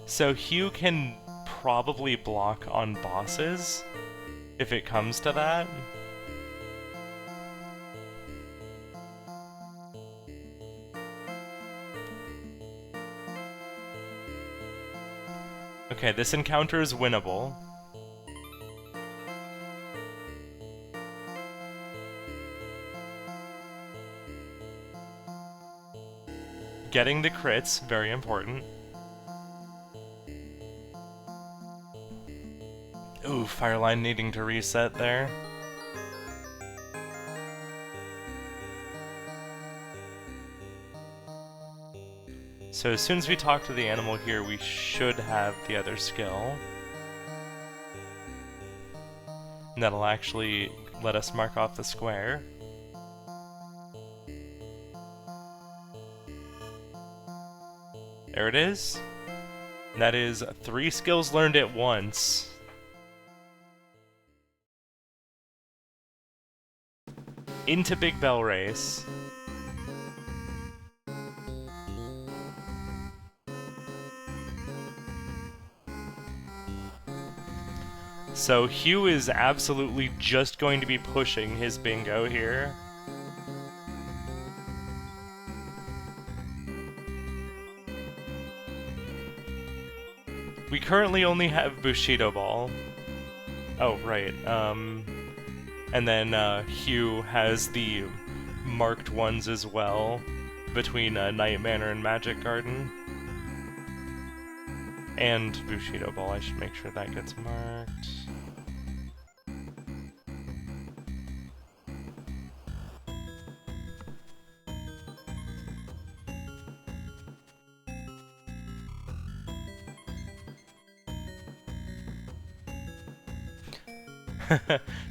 So Hugh can probably block on bosses, if it comes to that. Okay, this encounter is winnable. Getting the crits, very important. Ooh, Firelion needing to reset there. So So as soon as we talk to the animal here, we should have the other skill. And that'll actually let us mark off the square. There it is. And that is 3 skills learned at once. Into Big Bell Race. So Hugh is absolutely just going to be pushing his bingo here. We currently only have Bushido Ball. Oh, right. And then Hugh has the marked ones as well, between Night Manor and Magic Garden. And Bushido Ball, I should make sure that gets marked.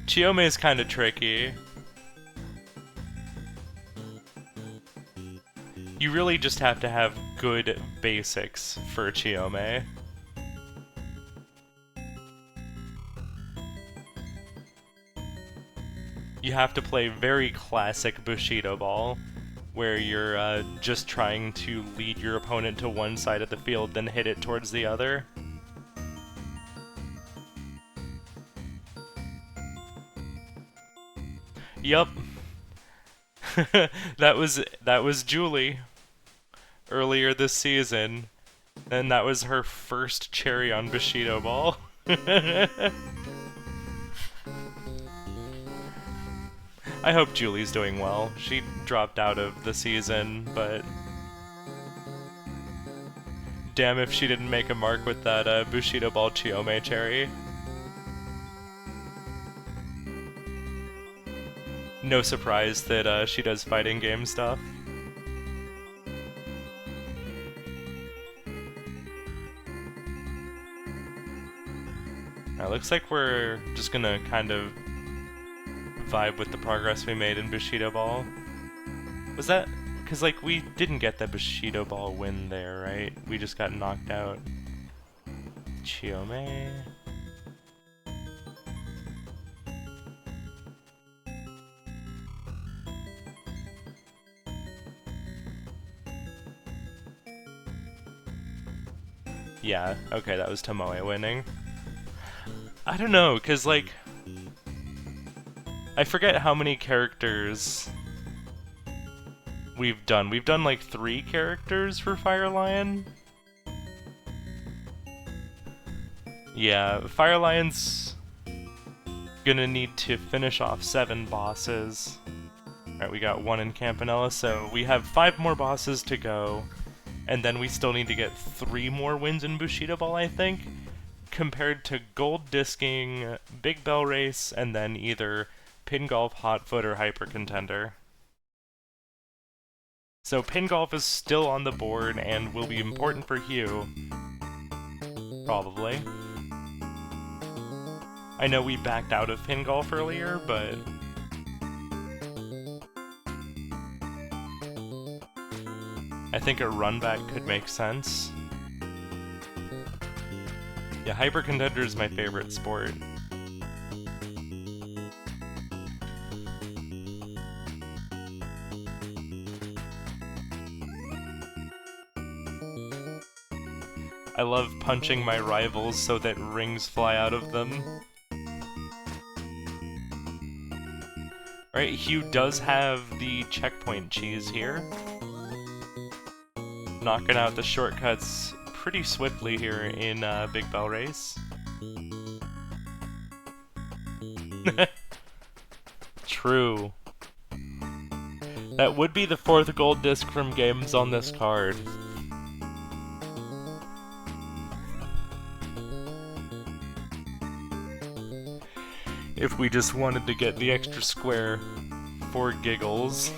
Chiyome is kind of tricky. You really just have to have good basics for Chiyome. You have to play very classic Bushido Ball, where you're just trying to lead your opponent to one side of the field, then hit it towards the other. Yup. that was Julie earlier this season, and that was her first cherry on Bushido Ball. I hope Julie's doing well. She dropped out of the season, but damn if she didn't make a mark with that Bushido Ball Chiyome cherry. No surprise that she does fighting game stuff. Now, looks like we're just gonna kind of vibe with the progress we made in Bushido Ball. Was that... because, like, we didn't get the Bushido Ball win there, right? We just got knocked out. Chiyome... Yeah, okay, that was Tomoe winning. I don't know, because, like... I forget how many characters we've done. We've done, like, 3 characters for Firelion? Yeah, Firelion's gonna need to finish off 7 bosses. Alright, we got 1 in Campanella, so we have 5 more bosses to go. And then we still need to get 3 more wins in Bushido Ball, I think, compared to Gold Disking, Big Bell Race, and then either Pin Golf, Hot Foot, or Hyper Contender. So Pin Golf is still on the board and will be important for Hugh. Probably. I know we backed out of Pin Golf earlier, but... I think a run back could make sense. Yeah, Hyper Contender is my favorite sport. I love punching my rivals so that rings fly out of them. Alright, Hugh does have the checkpoint cheese here. Knocking out the shortcuts pretty swiftly here in Big Bell Race. True. That would be the 4th gold disc from games on this card. If we just wanted to get the extra square for giggles.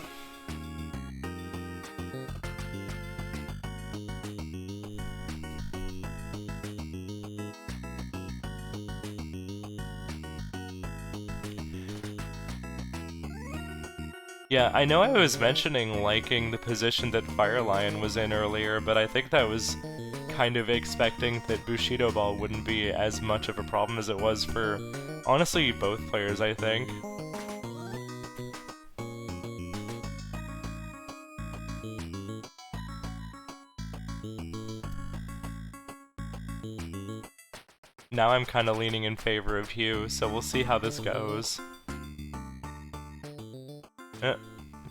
Yeah, I know I was mentioning liking the position that Firelion was in earlier, but I think that was kind of expecting that Bushido Ball wouldn't be as much of a problem as it was for, honestly, both players, I think. Now I'm kind of leaning in favor of Hugh, so we'll see how this goes.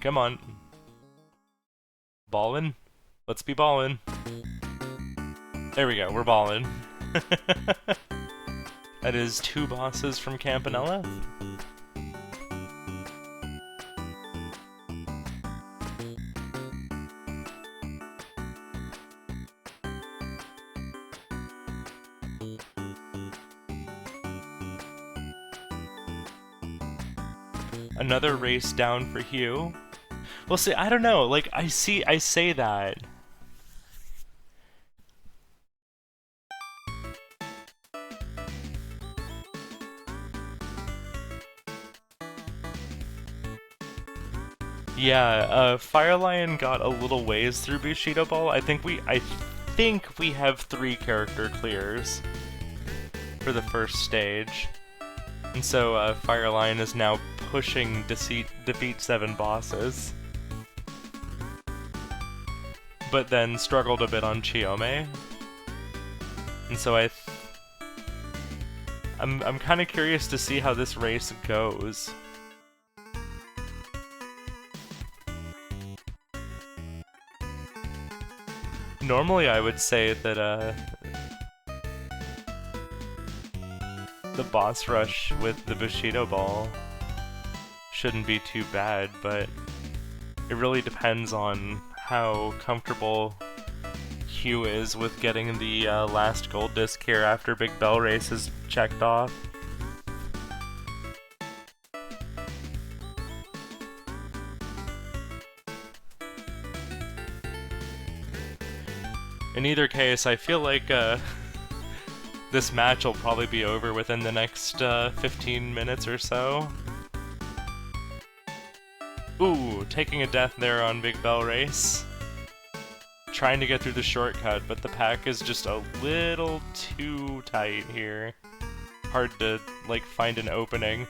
Come on. Ballin'? Let's be ballin'. There we go, we're ballin'. That is 2 bosses from Campanella. Another race down for Hugh. Well, see, I don't know, like, I say that. Yeah, Firelion got a little ways through Bushido Ball. I think we have 3 character clears for the first stage. And so, Firelion is now pushing defeat 7 bosses. But then struggled a bit on Chiome. And so I'm kind of curious to see how this race goes. Normally I would say that, the boss rush with the Bushido Ball shouldn't be too bad, but it really depends on how comfortable Hugh is with getting the last gold disc here after Big Bell Race is checked off. In either case, I feel like this match will probably be over within the next 15 minutes or so. Ooh, taking a death there on Big Bell Race. Trying to get through the shortcut, but the pack is just a little too tight here. Hard to, like, find an opening.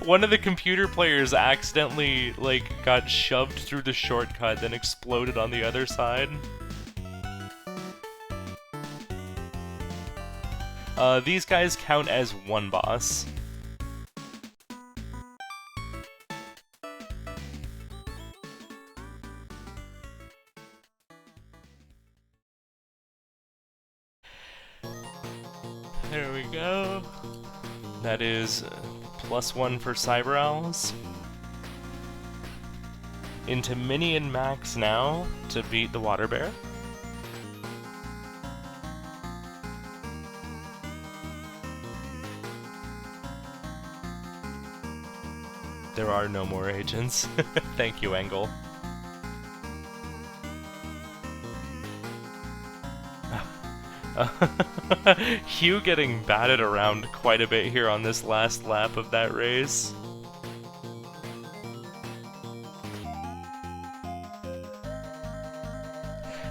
One of the computer players accidentally, like, got shoved through the shortcut, then exploded on the other side. These guys count as 1 boss. There we go. That is +1 for Cyber Owls. Into Mini and Max now to beat the Water Bear. There are no more agents. Thank you, Engel. Hugh getting batted around quite a bit here on this last lap of that race.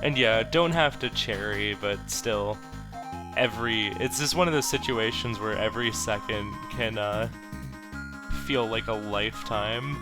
And yeah, don't have to cherry, but still, it's just one of those situations where every second can, feel like a lifetime.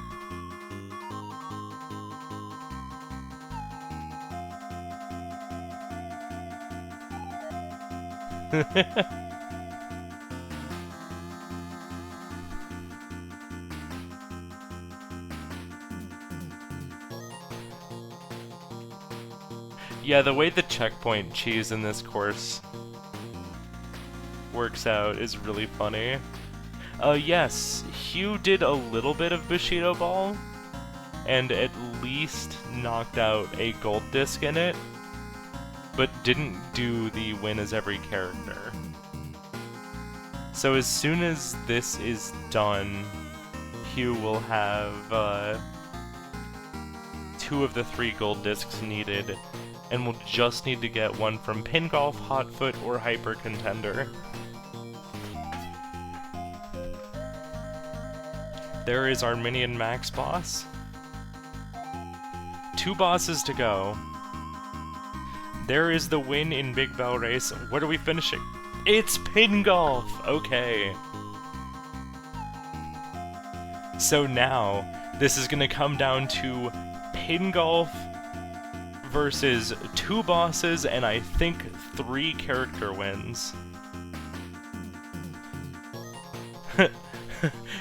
Yeah, the way the checkpoint cheese in this course works out is really funny. Yes, Hugh did a little bit of Bushido Ball, and at least knocked out a gold disc in it, but didn't do the win as every character. So as soon as this is done, Hugh will have 2 of the 3 gold discs needed, and will just need to get one from Pin Golf, Hotfoot, or Hyper Contender. There is our Minion Max boss. 2 bosses to go. There is the win in Big Bell Race. What are we finishing? It's Pin Golf! Okay. So now, this is gonna come down to Pin Golf versus 2 bosses and I think 3 character wins.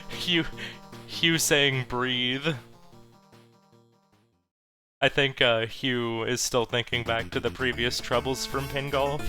Hugh saying breathe. I think Hugh is still thinking back to the previous troubles from Pin Golf.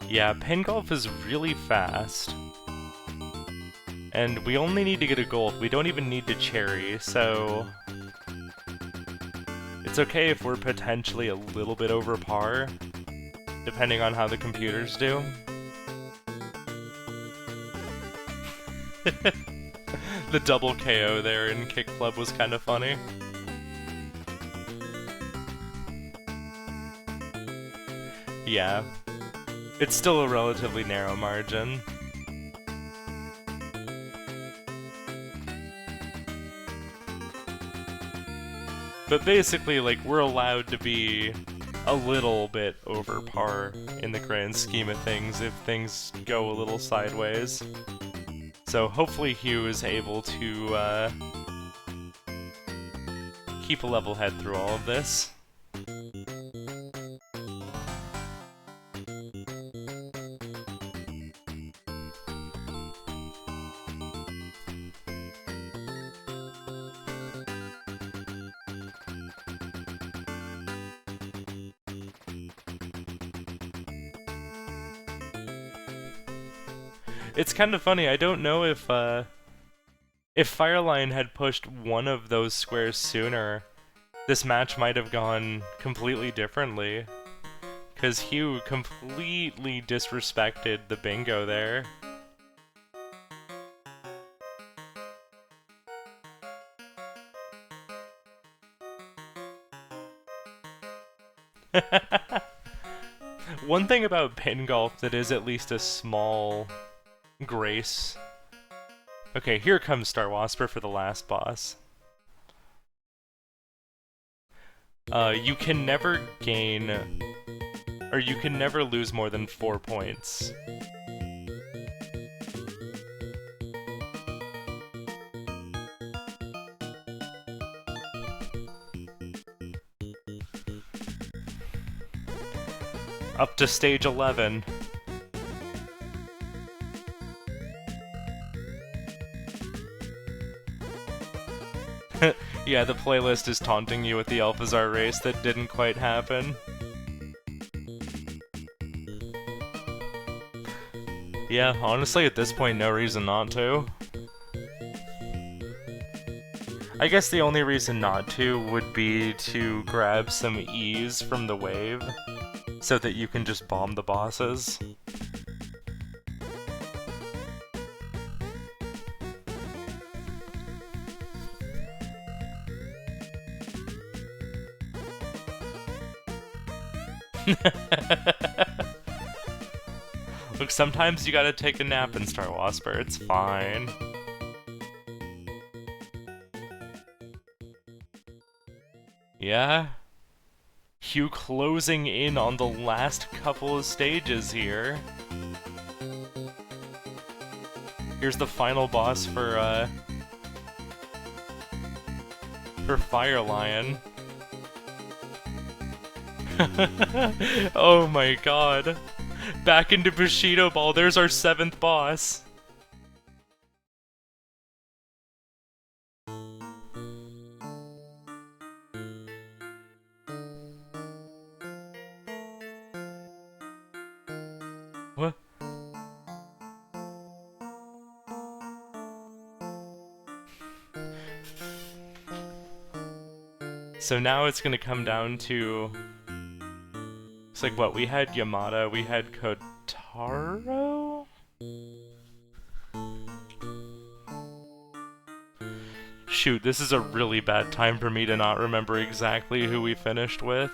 Yeah, Pin Golf is really fast. And we only need to get a gold, we don't even need to cherry, so... It's okay if we're potentially a little bit over par, depending on how the computers do. The double KO there in Kick Club was kind of funny. Yeah. It's still a relatively narrow margin. But basically, like, we're allowed to be a little bit over par in the grand scheme of things if things go a little sideways. So hopefully Hugh is able to keep a level head through all of this. It's kind of funny, I don't know if Firelion had pushed one of those squares sooner, this match might have gone completely differently. Because Hugh completely disrespected the bingo there. One thing about Pin Golf that is at least a small grace. Okay, here comes Star Wasper for the last boss. You can never gain, or you can never lose more than 4 points. Up to stage 11. Yeah, the playlist is taunting you with the Alphazar race that didn't quite happen. Yeah, honestly, at this point, no reason not to. I guess the only reason not to would be to grab some ease from the wave, so that you can just bomb the bosses. Look, sometimes you gotta take a nap in Star Wasper, it's fine. Yeah? Hugh closing in on the last couple of stages here. Here's the final boss for Firelion. Oh my god. Back into Bushido Ball, there's our 7th boss. So now it's gonna come down to... It's like, what, we had Yamada, we had Kotaro? Shoot, this is a really bad time for me to not remember exactly who we finished with.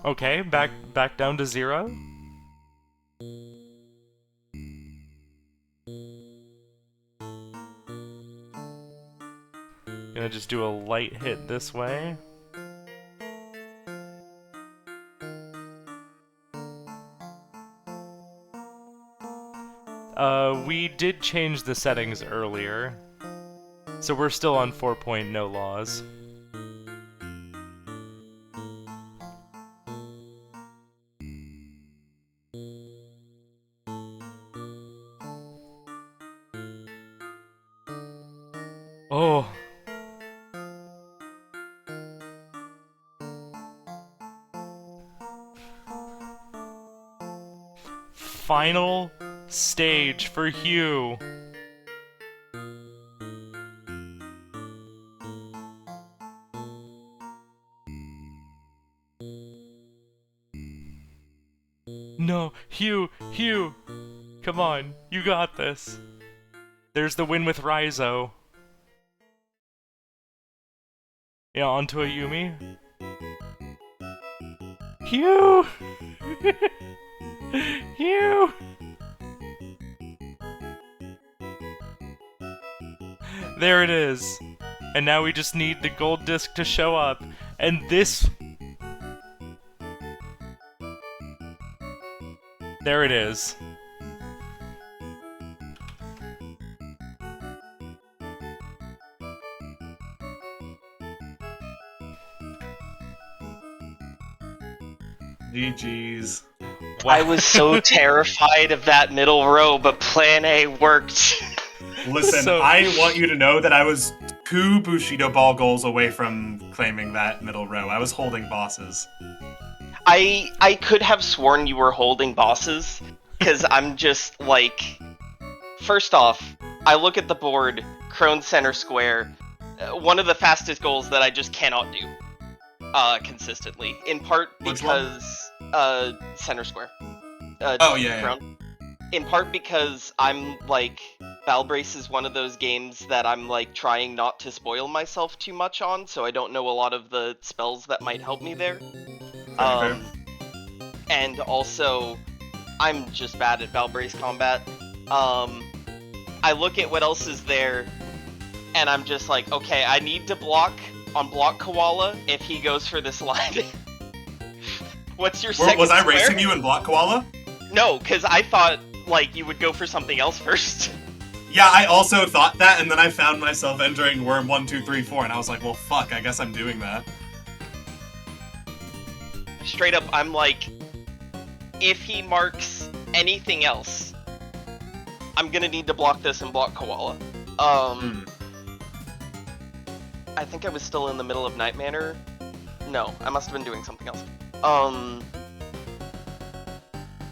Okay, back down to 0. Gonna just do a light hit this way. We did change the settings earlier, so we're still on 4.0 no laws. Oh. Final stage for Hugh. No, Hugh, come on, you got this. There's the win with Raizo. Yeah, onto a Yumi. Hugh! Hugh! There it is. And now we just need the gold disc to show up. And this... There it is. GG's. Wow. I was so terrified of that middle row, but Plan A worked. Listen, So- I want you to know that I was 2 Bushido ball goals away from claiming that middle row. I was holding bosses. I could have sworn you were holding bosses, because I'm just like... First off, I look at the board, Crone center square, one of the fastest goals that I just cannot do consistently. In part Which one? because center square. Oh, yeah. Crone. In part because I'm like... Valbrace is one of those games that I'm like trying not to spoil myself too much on, so I don't know a lot of the spells that might help me there. Fair. And also, I'm just bad at Valbrace combat. I look at what else is there, and I'm just like, okay, I need to block on Block Koala if he goes for this line. What's your second Was I square? racing you in Block Koala? No, because I thought like you would go for something else first. Yeah, I also thought that, and then I found myself entering worm 1, 2, 3, 4, and I was like, well, fuck, I guess I'm doing that. Straight up, I'm like, if he marks anything else, I'm gonna need to block this and block Koala. I think I was still in the middle of Night Manor. No, I must have been doing something else.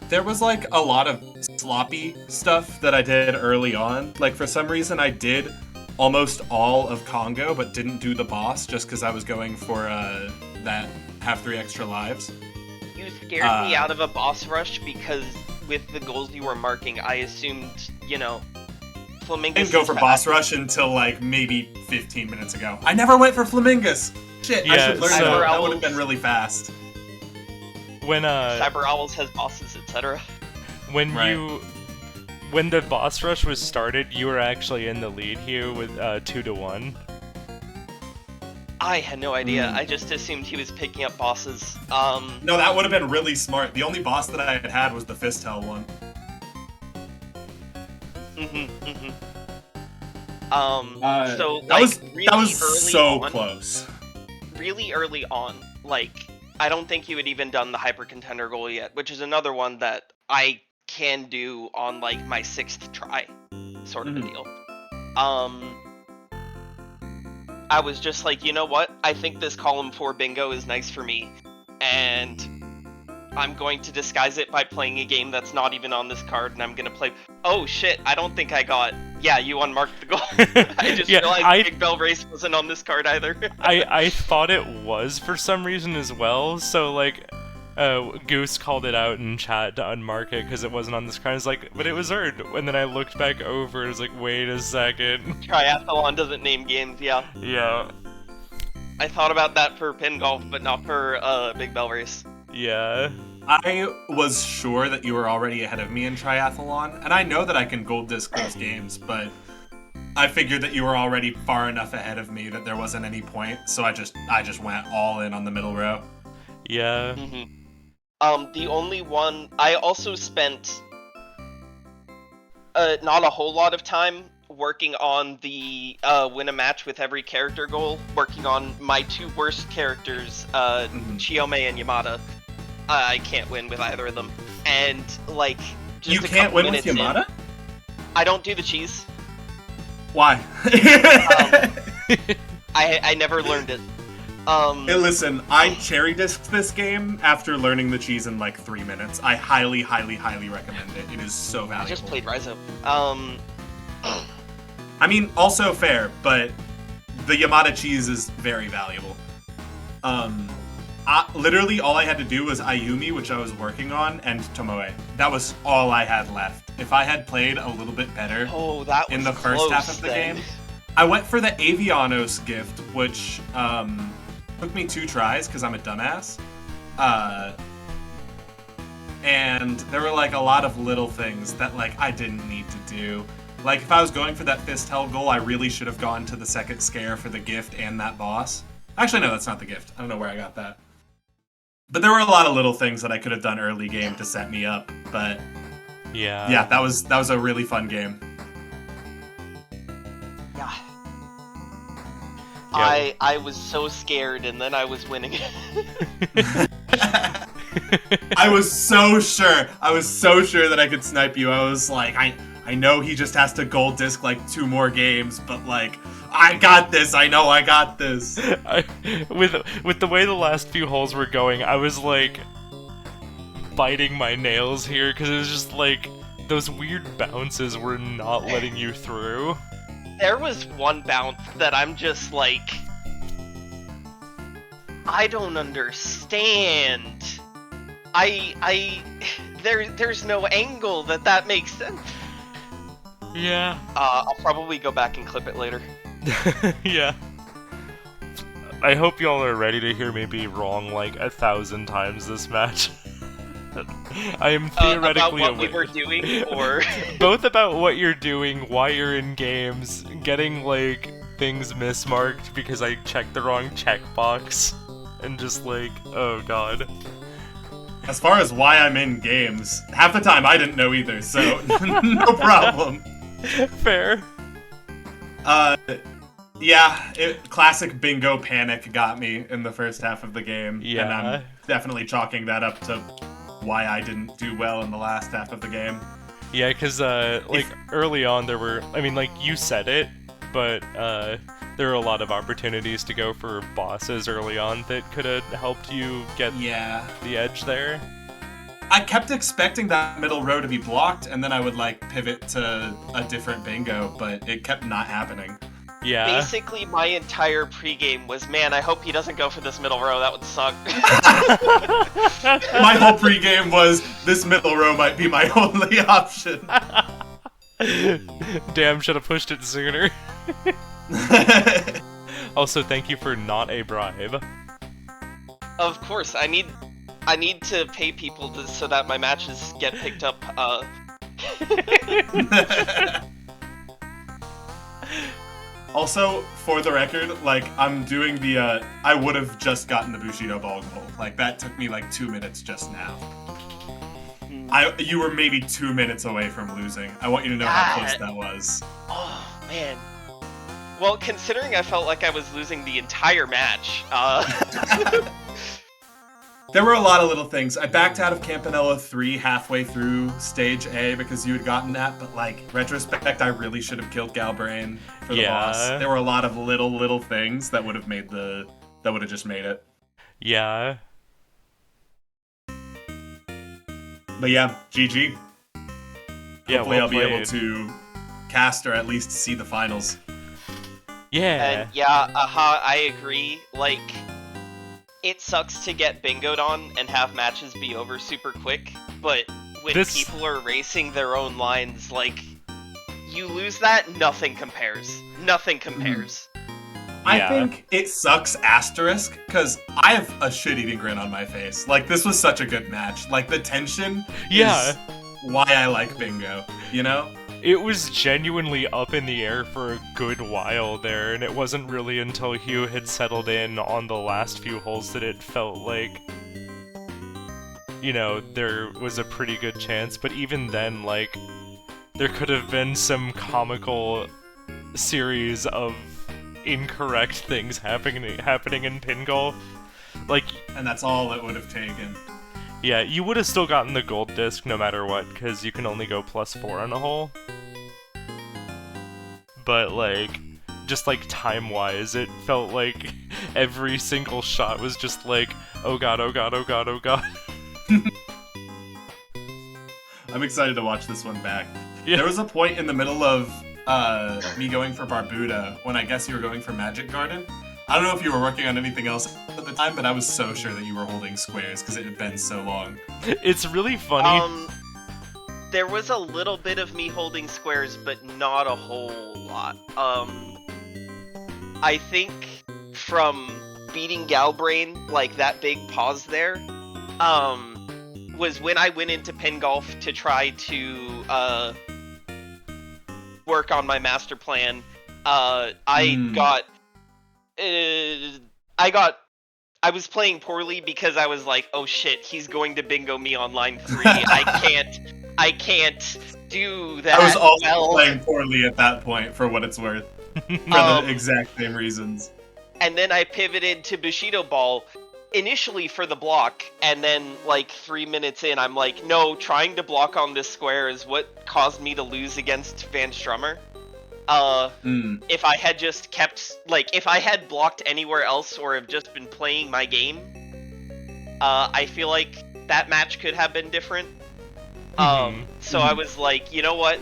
There was, like, a lot of sloppy stuff that I did early on. Like, for some reason, I did almost all of Congo, but didn't do the boss, just because I was going for, that have 3 extra lives. You scared me out of a boss rush because with the goals you were marking, I assumed, you know, Flamingus... I didn't go for boss rush until, like, maybe 15 minutes ago. I never went for Flamingus! Shit, I Yeah, should learn so- that. That would have been really fast. When Cyber Owls has bosses, etc. when Right. when the boss rush was started, you were actually in the lead here with 2-1. I had no idea. I just assumed he was picking up bosses. No, that would have been really smart. The only boss that I had was the Fistel one. So that like, was really that was early so on, close. Really early on, like I don't think you had even done the hyper contender goal yet, which is another one that I can do on like my 6th try, sort of a deal. I was just like, you know what? I think this column 4 bingo is nice for me. and I'm going to disguise it by playing a game that's not even on this card, and I'm gonna play. Oh shit! I don't think I got. Yeah, you unmarked the goal. I just realized Big Bell Race wasn't on this card either. I thought it was for some reason as well. So like, Goose called it out in chat to unmark it because it wasn't on this card. I was like, but it was earned. And then I looked back over. And I was like, wait a second. Triathlon doesn't name games. Yeah. Yeah. I thought about that for Pin Golf, but not for Big Bell Race. Yeah. I was sure that you were already ahead of me in Triathlon, and I know that I can gold disc those games, but I figured that you were already far enough ahead of me that there wasn't any point, so I just went all in on the middle row. Yeah. Mm-hmm. The only one I also spent not a whole lot of time working on the win a match with every character goal, working on my two worst characters, Chiome and Yamada. I can't win with either of them. And, like, just you can't win with Yamada? I don't do the cheese. Why? I never learned it. Hey, listen, I cherry disked this game after learning the cheese in like 3 minutes. I highly, highly, highly recommend it. It is so valuable. I just played Rise-Up. I mean, also fair, but the Yamada cheese is very valuable. Literally all I had to do was Ayumi, which I was working on, and Tomoe. That was all I had left. If I had played a little bit better in the first half of the game, I went for the Avianos gift, which took me 2 tries because I'm a dumbass. And there were like a lot of little things that like I didn't need to do. Like if I was going for that fist hell goal, I really should have gone to the second scare for the gift and that boss. Actually, no, that's not the gift. I don't know where I got that. But there were a lot of little things that I could have done early game to set me up, but yeah, that was a really fun game. Yeah. I was so scared, and then I was winning. I was so sure that I could snipe you. I was like, I know he just has to gold disc like 2 more games, but like, I got this. I know I got this. With the way the last few holes were going, I was like biting my nails here because it was just like those weird bounces were not letting you through. There was one bounce that I'm just like, I don't understand. There's no angle that makes sense. Yeah. I'll probably go back and clip it later. Yeah. I hope y'all are ready to hear me be wrong like 1,000 times this match. I am theoretically about what we were doing, or both about what you're doing, why you're in games, getting like things mismarked because I checked the wrong checkbox, and just like, oh god. As far as why I'm in games, half the time I didn't know either, so no problem. Fair. Yeah, classic bingo panic got me in the first half of the game. Yeah. And I'm definitely chalking that up to why I didn't do well in the last half of the game. Yeah, because, like, early on there were, I mean, like, you said it, but, there were a lot of opportunities to go for bosses early on that could have helped you get the edge there. I kept expecting that middle row to be blocked, and then I would, like, pivot to a different bingo, but it kept not happening. Yeah. Basically, my entire pregame was, man, I hope he doesn't go for this middle row, that would suck. My whole pregame was, this middle row might be my only option. Damn, should have pushed it sooner. Also, thank you for not a bribe. Of course, I need to pay people so that my matches get picked up. Also, for the record, like, I'm doing the, I would have just gotten the Bushido ball goal. Like, that took me like 2 minutes just now. You were maybe 2 minutes away from losing. I want you to know how close that was. Oh, man. Well, considering I felt like I was losing the entire match, There were a lot of little things. I backed out of Campanella 3 halfway through Stage A because you had gotten that, but like, retrospect, I really should have killed Galbrain for the boss. There were a lot of little things that would have made that would have just made it. Yeah. But yeah, GG. Yeah, Hopefully well I'll be able played. to cast or at least see the finals. Yeah. And yeah, I agree. Like, it sucks to get bingoed on and have matches be over super quick, but when people are racing their own lines, like, you lose that, nothing compares. Nothing compares. I think it sucks asterisk, because I have a shit-eating grin on my face. Like, this was such a good match. Like, the tension is why I like bingo, you know? It was genuinely up in the air for a good while there, and it wasn't really until Hugh had settled in on the last few holes that it felt like, you know, there was a pretty good chance. But even then, like, there could have been some comical series of incorrect things happening in pin golf. Like, and that's all it would have taken. Yeah, you would have still gotten the gold disc no matter what, because you can only go +4 on a hole. But, like, just like time-wise, it felt like every single shot was just like, oh god, oh god, oh god, oh god. I'm excited to watch this one back. Yeah. There was a point in the middle of me going for Barbuda when I guess you were going for Magic Garden. I don't know if you were working on anything else at the time, but I was so sure that you were holding squares because it had been so long. It's really funny. There was a little bit of me holding squares, but not a whole lot. I think from beating Galbrain, like that big pause there, was when I went into pin golf to try to work on my master plan. I was playing poorly because I was like, oh shit, he's going to bingo me on line 3. I can't do that. I was also playing poorly at that point, for what it's worth. For the exact same reasons. And then I pivoted to Bushido Ball, initially for the block, and then, like, 3 minutes in, I'm like, no, trying to block on this square is what caused me to lose against Van Strummer. If I had just kept, like, if I had blocked anywhere else or have just been playing my game, I feel like that match could have been different. So I was like, you know what?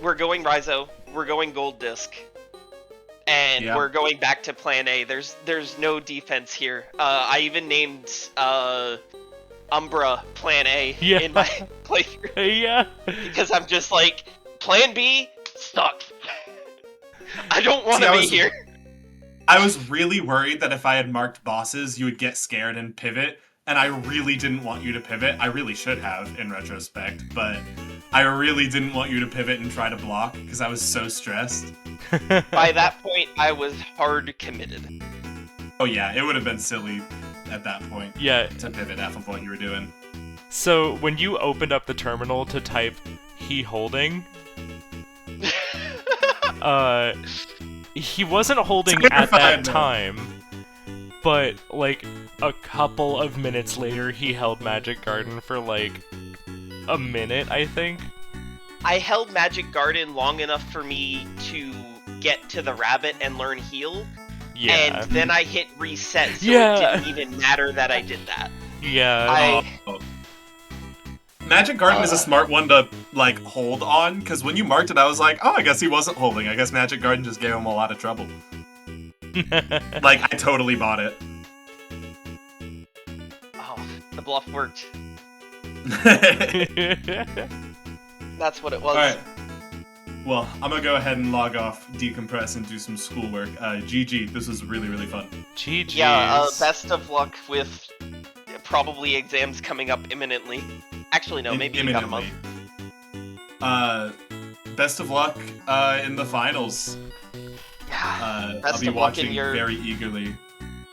We're going Raizo, we're going Gold Disc, and we're going back to Plan A. There's no defense here. I even named Umbra Plan A in my playthrough. Because I'm just like, Plan B sucks. I don't want to be here. I was really worried that if I had marked bosses, you would get scared and pivot, and I really didn't want you to pivot. I really should have, in retrospect, but I really didn't want you to pivot and try to block, because I was so stressed. By that point, I was hard committed. Oh yeah, it would have been silly at that point to pivot off of what you were doing. So, when you opened up the terminal to type he holding, he wasn't holding at that time, but like a couple of minutes later he held Magic Garden for like a minute, I think. I held Magic Garden long enough for me to get to the rabbit and learn heal, and then I hit reset, so it didn't even matter that I did that. Magic Garden is a smart one to, like, hold on, because when you marked it, I was like, oh, I guess he wasn't holding. I guess Magic Garden just gave him a lot of trouble. Like, I totally bought it. Oh, the bluff worked. That's what it was. Alright. Well, I'm gonna go ahead and log off, decompress, and do some schoolwork. GG, this was really, really fun. GG. Yeah, best of luck with probably exams coming up imminently. Actually, no, maybe in about a month. Best of luck in the finals. Yeah, I'll be watching very eagerly.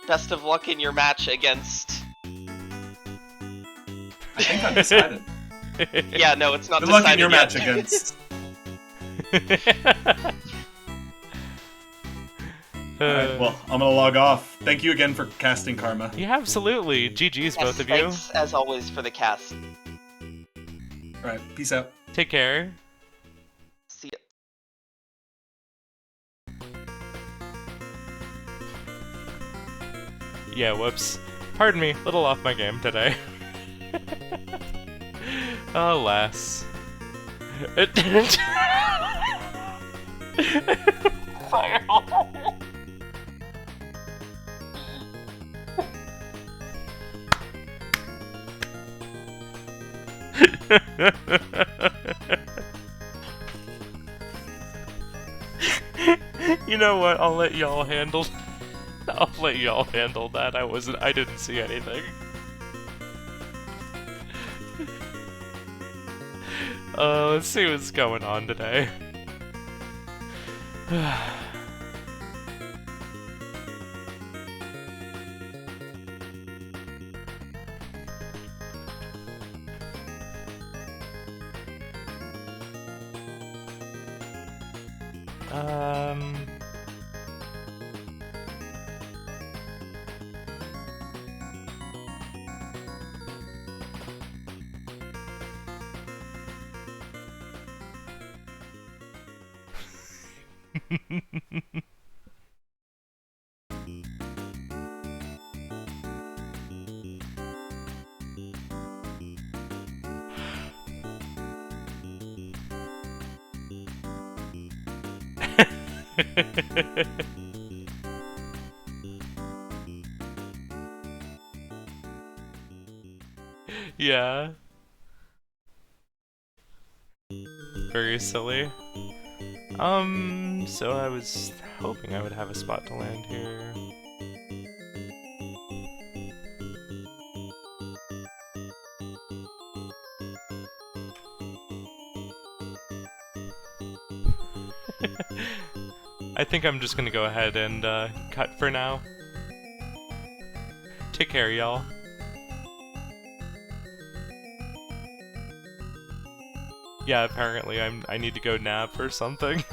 Best of luck in your match against... I think I'm decided. Yeah, no, it's not Good decided luck in your yet. match against... Alright, well, I'm gonna log off. Thank you again for casting, Karma. Yeah, absolutely. GG's, both of you. Thanks, as always, for the cast. Alright, peace out. Take care. See ya. Yeah, whoops. Pardon me, little off my game today. Alas. Fireball. You know what? I'll let y'all handle. I'll let y'all handle that. I didn't see anything. Let's see what's going on today. Yeah. Very silly. So I was hoping I would have a spot to land here. I think I'm just gonna go ahead and cut for now. Take care, y'all. Yeah, apparently I need to go nap or something.